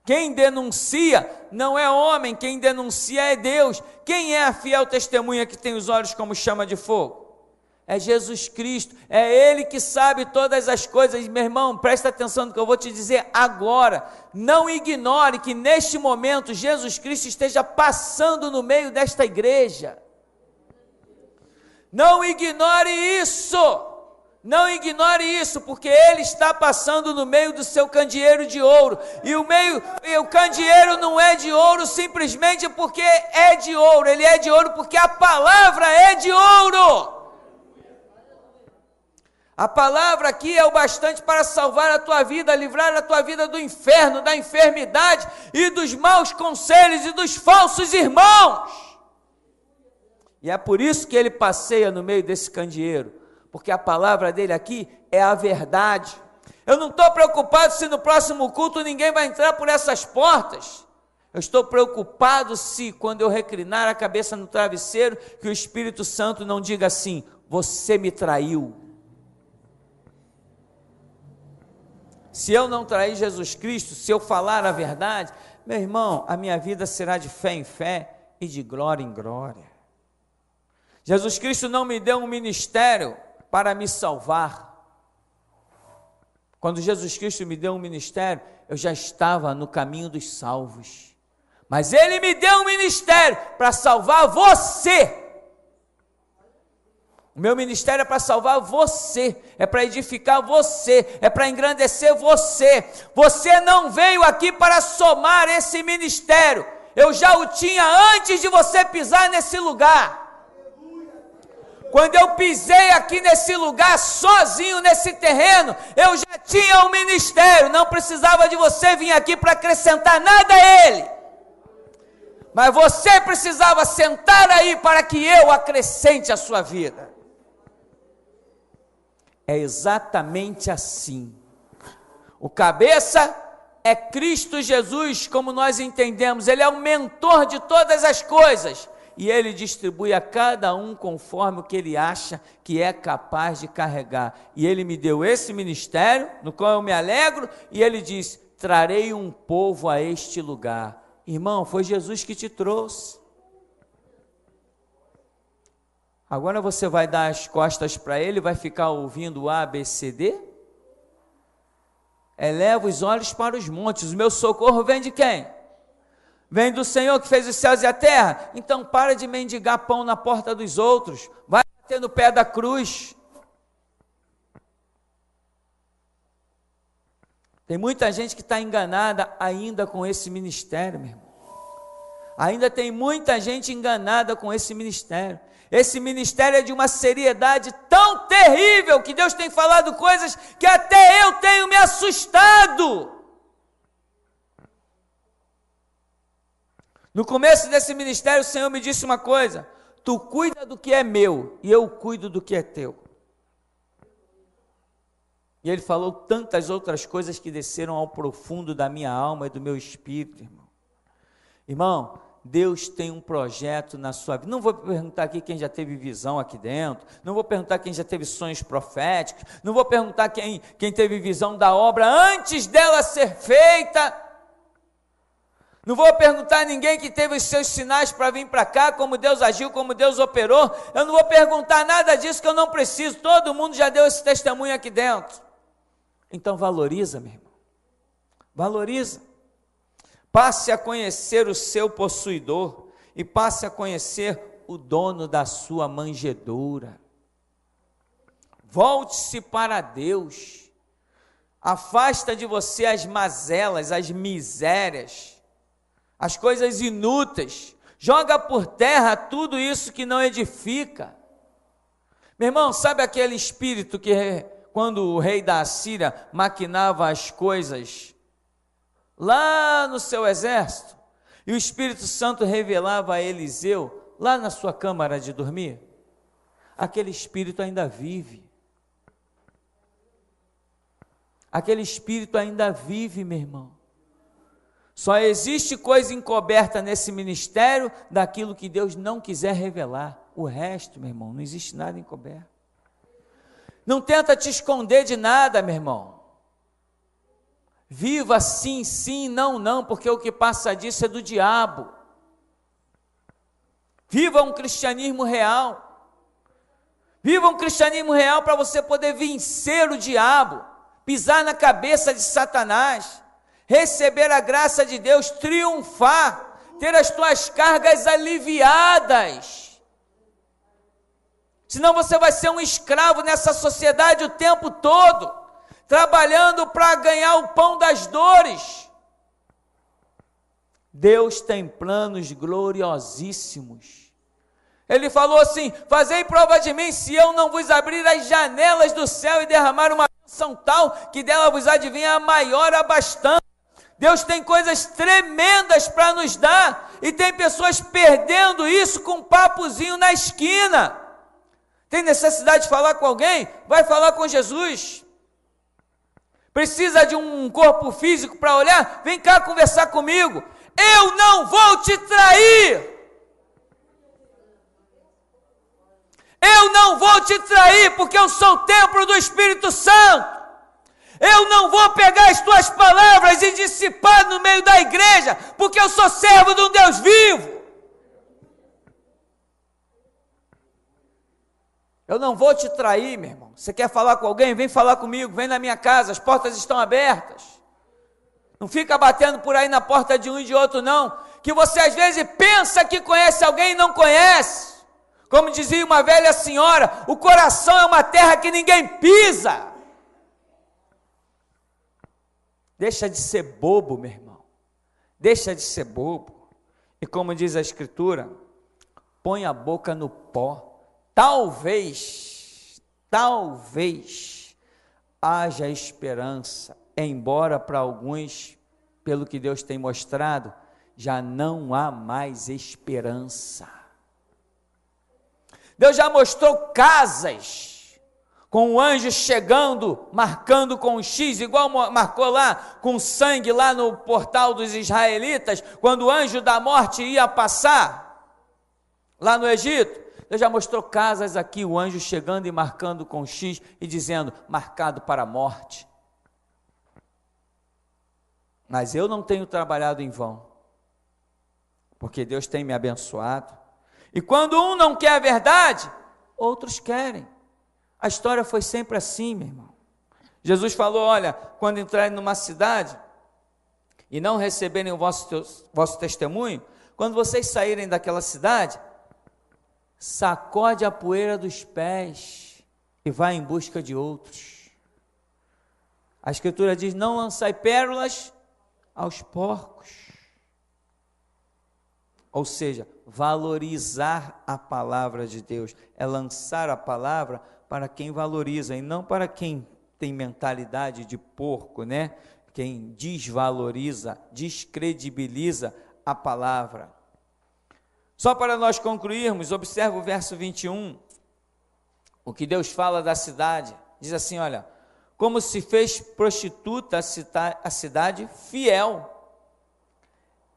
Quem denuncia não é homem, quem denuncia é Deus. Quem é a fiel testemunha que tem os olhos como chama de fogo? É Jesus Cristo, é Ele que sabe todas as coisas. Meu irmão, presta atenção no que eu vou te dizer agora. Não ignore que neste momento Jesus Cristo esteja passando no meio desta igreja. Não ignore isso. Não ignore isso, porque Ele está passando no meio do seu candeeiro de ouro, e o candeeiro não é de ouro simplesmente porque é de ouro, ele é de ouro porque a palavra é de ouro. A palavra aqui é o bastante para salvar a tua vida, livrar a tua vida do inferno, da enfermidade e dos maus conselhos e dos falsos irmãos. E é por isso que ele passeia no meio desse candeeiro, porque a palavra dele aqui é a verdade. Eu não estou preocupado se no próximo culto ninguém vai entrar por essas portas. Eu estou preocupado se, quando eu reclinar a cabeça no travesseiro, que o Espírito Santo não diga assim: você me traiu. Se eu não trair Jesus Cristo, se eu falar a verdade, meu irmão, a minha vida será de fé em fé e de glória em glória. Jesus Cristo não me deu um ministério para me salvar. Quando Jesus Cristo me deu um ministério, eu já estava no caminho dos salvos. Mas Ele me deu um ministério para salvar você. O meu ministério é para salvar você, é para edificar você, é para engrandecer você. Você não veio aqui para somar esse ministério. Eu já o tinha antes de você pisar nesse lugar. Quando eu pisei aqui nesse lugar, sozinho nesse terreno, eu já tinha um ministério. Não precisava de você vir aqui para acrescentar nada a ele. Mas você precisava sentar aí para que eu acrescente a sua vida. É exatamente assim. O cabeça é Cristo Jesus, como nós entendemos. Ele é o mentor de todas as coisas. E ele distribui a cada um conforme o que ele acha que é capaz de carregar. E ele me deu esse ministério, no qual eu me alegro, e ele diz: trarei um povo a este lugar. Irmão, foi Jesus que te trouxe. Agora você vai dar as costas para ele, vai ficar ouvindo A, B, C, D? Eleva os olhos para os montes. O meu socorro vem de quem? Vem do Senhor que fez os céus e a terra. Então para de mendigar pão na porta dos outros. Vai bater no pé da cruz. Tem muita gente que está enganada ainda com esse ministério, meu irmão. Ainda tem muita gente enganada com esse ministério. Esse ministério é de uma seriedade tão terrível que Deus tem falado coisas que até eu tenho me assustado. No começo desse ministério, o Senhor me disse uma coisa: tu cuida do que é meu e eu cuido do que é teu. E Ele falou tantas outras coisas que desceram ao profundo da minha alma e do meu espírito, irmão. Irmão, Deus tem um projeto na sua vida. Não vou perguntar aqui quem já teve visão aqui dentro, não vou perguntar quem já teve sonhos proféticos, não vou perguntar quem teve visão da obra antes dela ser feita. Não vou perguntar a ninguém que teve os seus sinais para vir para cá, como Deus agiu, como Deus operou. Eu não vou perguntar nada disso que eu não preciso. Todo mundo já deu esse testemunho aqui dentro. Então valoriza, meu irmão. Valoriza. Passe a conhecer o seu possuidor e passe a conhecer o dono da sua manjedoura. Volte-se para Deus. Afasta de você as mazelas, as misérias, as coisas inúteis. Joga por terra tudo isso que não edifica. Meu irmão, sabe aquele espírito que quando o rei da Assíria maquinava as coisas lá no seu exército, e o Espírito Santo revelava a Eliseu lá na sua câmara de dormir? Aquele espírito ainda vive. Aquele espírito ainda vive, meu irmão. Só existe coisa encoberta nesse ministério daquilo que Deus não quiser revelar. O resto, meu irmão, não existe nada encoberto. Não tenta te esconder de nada, meu irmão. Viva sim, sim, não, não, porque o que passa disso é do diabo. Viva um cristianismo real. Viva um cristianismo real para você poder vencer o diabo, pisar na cabeça de Satanás, receber a graça de Deus, triunfar, ter as tuas cargas aliviadas. Senão você vai ser um escravo nessa sociedade o tempo todo, trabalhando para ganhar o pão das dores. Deus tem planos gloriosíssimos. Ele falou assim: fazei prova de mim, se eu não vos abrir as janelas do céu e derramar uma bênção tal, que dela vos adivinha a maior abastança. Deus tem coisas tremendas para nos dar, e tem pessoas perdendo isso com um papozinho na esquina. Tem necessidade de falar com alguém? Vai falar com Jesus. Precisa de um corpo físico para olhar? Vem cá conversar comigo. Eu não vou te trair. Eu não vou te trair, porque eu sou o templo do Espírito Santo. Eu não vou pegar as tuas palavras e dissipar no meio da igreja, porque eu sou servo de um Deus vivo. Eu não vou te trair, meu irmão. Você quer falar com alguém? Vem falar comigo, vem na minha casa, as portas estão abertas. Não fica batendo por aí na porta de um e de outro, não. Que você às vezes pensa que conhece alguém e não conhece. Como dizia uma velha senhora, o coração é uma terra que ninguém pisa. Deixa de ser bobo, meu irmão. Deixa de ser bobo. E como diz a Escritura, põe a boca no pó. Talvez haja esperança, embora para alguns, pelo que Deus tem mostrado, já não há mais esperança. Deus já mostrou casas com o anjo chegando, marcando com um X, igual marcou lá com sangue lá no portal dos israelitas, quando o anjo da morte ia passar lá no Egito. Deus já mostrou casas aqui, o anjo chegando e marcando com X e dizendo, marcado para a morte. Mas eu não tenho trabalhado em vão, porque Deus tem me abençoado. E quando um não quer a verdade, outros querem. A história foi sempre assim, meu irmão. Jesus falou, olha, quando entrarem numa cidade e não receberem o vosso testemunho, quando vocês saírem daquela cidade, sacode a poeira dos pés e vá em busca de outros. A Escritura diz, não lançai pérolas aos porcos. Ou seja, valorizar a palavra de Deus, é lançar a palavra para quem valoriza e não para quem tem mentalidade de porco, né? Quem desvaloriza, descredibiliza a palavra. Só para nós concluirmos, observa o verso 21, o que Deus fala da cidade, diz assim, olha, como se fez prostituta a cidade fiel,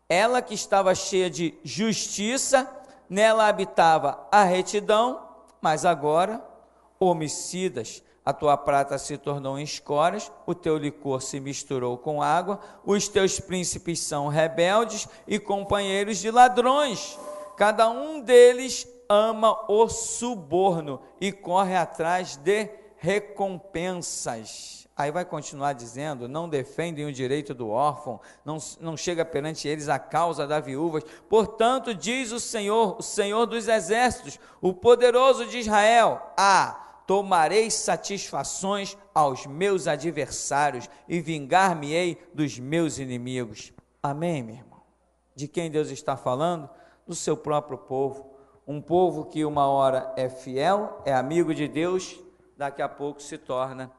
ela que estava cheia de justiça, nela habitava a retidão, mas agora homicidas, a tua prata se tornou em escórias, o teu licor se misturou com água, os teus príncipes são rebeldes e companheiros de ladrões, cada um deles ama o suborno e corre atrás de recompensas. Aí vai continuar dizendo, não defendem o direito do órfão, não chega perante eles a causa da viúva. Portanto, diz o Senhor dos exércitos, o poderoso de Israel, tomarei satisfações aos meus adversários e vingar-me-ei dos meus inimigos. Amém, meu irmão? De quem Deus está falando? Do seu próprio povo. Um povo que uma hora é fiel, é amigo de Deus, daqui a pouco se torna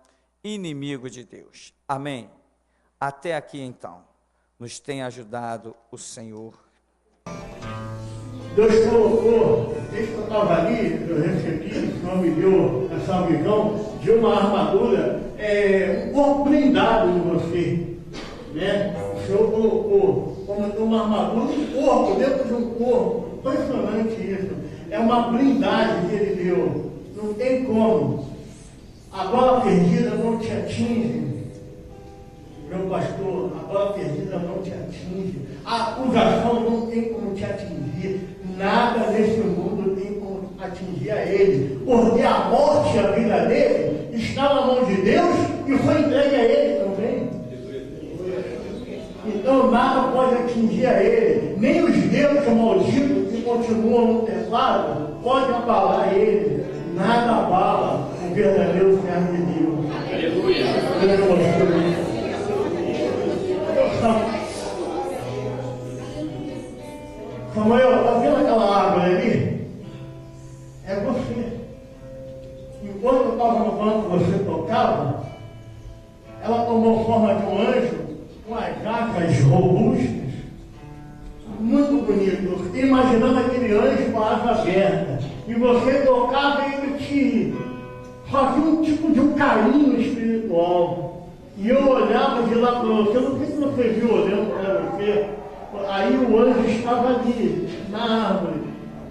inimigo de Deus. Amém? Até aqui então, nos tem ajudado o Senhor.
Deus colocou, desde que eu estava ali, eu recebi, o Senhor me deu essa visão de uma armadura, um corpo blindado em você, né? O Senhor colocou como uma armadura, um corpo dentro de um corpo, impressionante isso, é uma blindagem que Ele deu, não tem como, a bola perdida não te atinge, meu pastor, a bola perdida não te atinge, a acusação não tem como te atingir, nada nesse mundo tem como atingir a ele, porque a morte e a vida dele está na mão de Deus e foi entregue a ele também. Então nada pode atingir a ele, nem os deuses malditos que continuam no teclado podem abalar ele, nada abala o verdadeiro servo de Deus. Aleluia! Samuel, está vendo aquela árvore ali? É você. Enquanto eu estava no banco você tocava, ela tomou forma de um anjo, com as asas robustas, muito bonito. Imaginando aquele anjo com a asa aberta. E você tocava e ele te fazia um tipo de um carinho espiritual. E eu olhava de lá para você, não sei se você viu olhando para você. Aí o anjo estava ali, na árvore,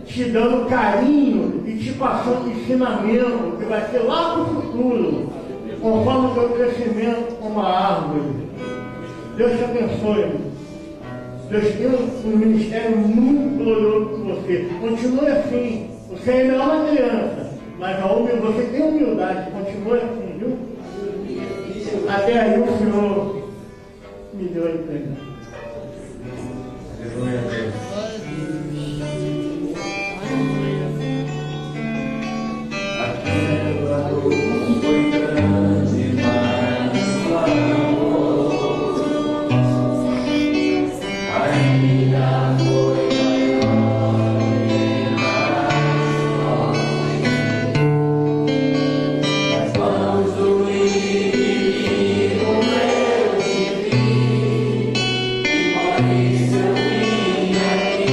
te dando carinho e te passando ensinamento, que vai ser lá para o futuro, conforme o teu crescimento como a árvore. Deus te abençoe. Deus tem um ministério muito glorioso com você. Continue assim. Você ainda é uma criança, mas você tem humildade. Continue assim, viu? Até aí o Senhor me deu a entrega.
Aleluia, Deus. Aquela dor foi grande, mas o amor ainda foi maior e nas mãos do inimigo eu te vi, e por isso eu vim aqui.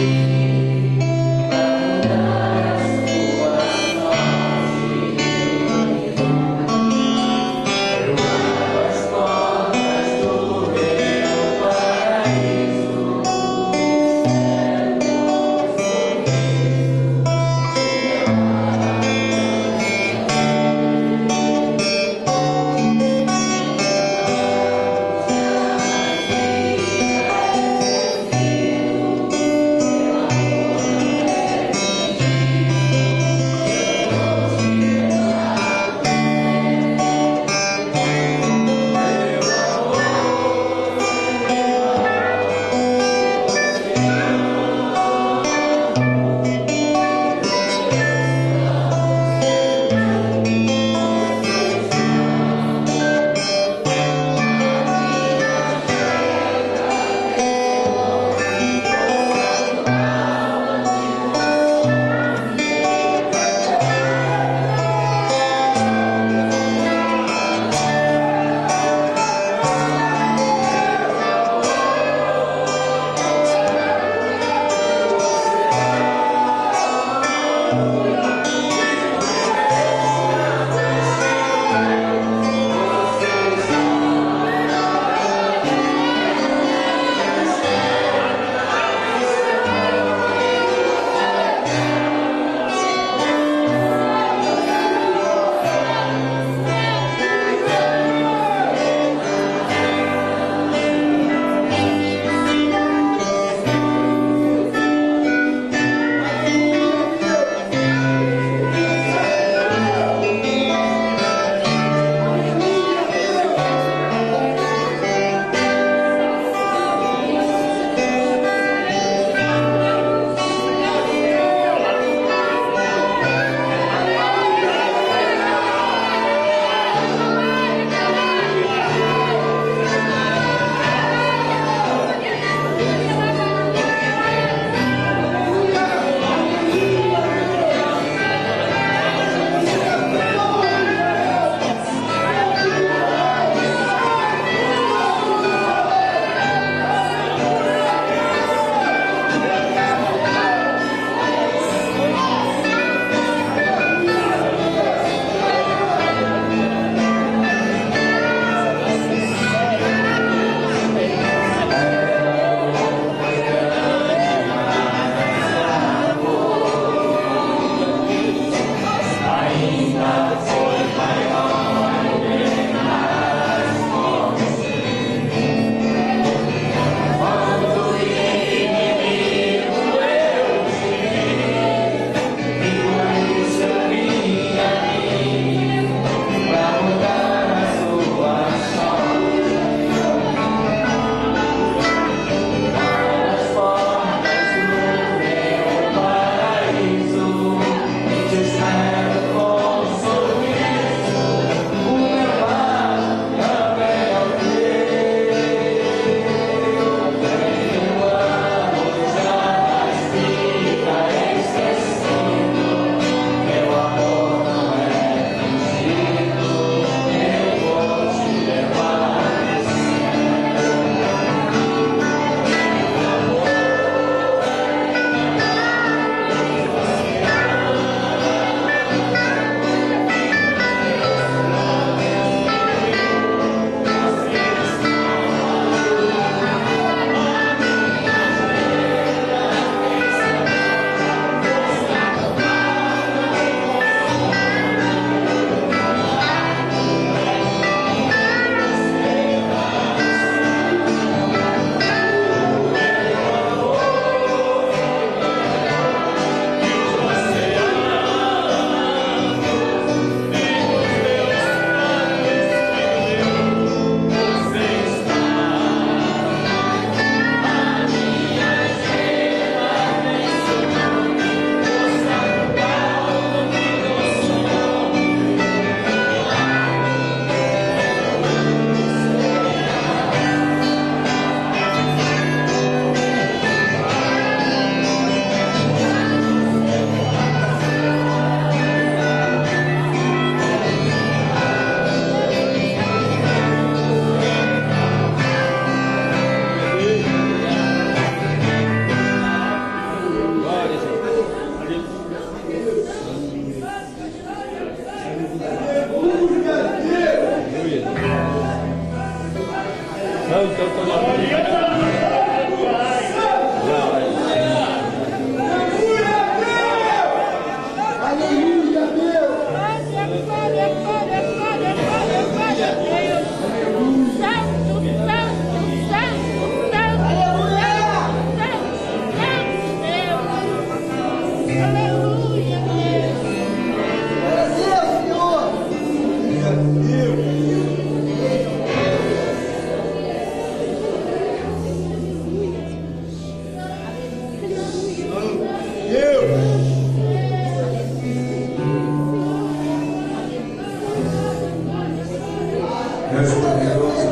Deus poderoso,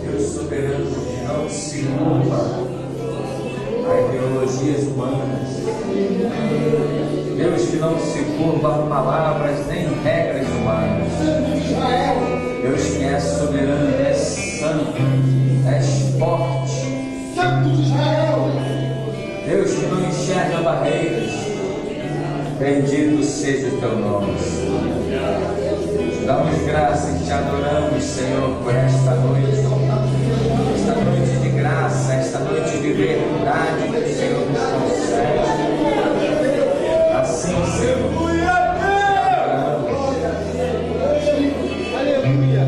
Deus soberano, que não se curva a ideologias humanas, Deus que não se curva a palavras nem regras humanas, Deus que é soberano, é santo, é forte, Deus que não enxerga barreiras, bendito seja o teu nome. Damos graças e te adoramos, Senhor, por esta noite de graça, esta noite de verdade que o Senhor nos concede. Assim, Senhor,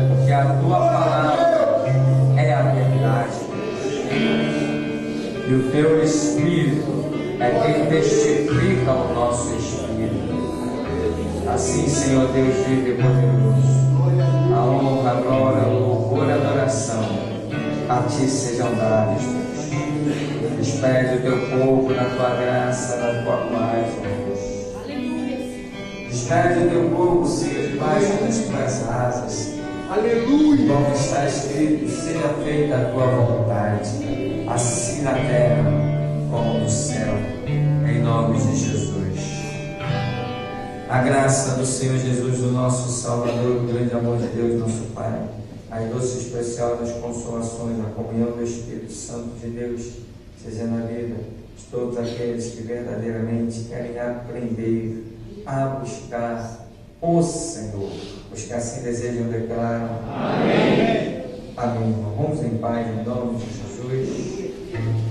porque a tua palavra é a verdade e o teu Espírito é quem testifica o nosso Espírito. Assim, Senhor Deus vive e poderoso, a honra, a glória, o louvor e a adoração a Ti sejam dados, Deus. Despede o Teu povo na Tua graça, na Tua paz, Deus. Despede o Teu povo, Senhor, debaixo das Tuas asas. Aleluia! Como está escrito, seja feita a Tua vontade, assim na terra como no céu, em nome de Jesus. A graça do Senhor Jesus, o nosso Salvador, o grande amor de Deus, nosso Pai, a doce especial das consolações, a comunhão do Espírito Santo de Deus, seja na vida de todos aqueles que verdadeiramente querem aprender a buscar o Senhor. Os que assim desejam declaram. Amém. Amém. Vamos em paz, em nome de Jesus.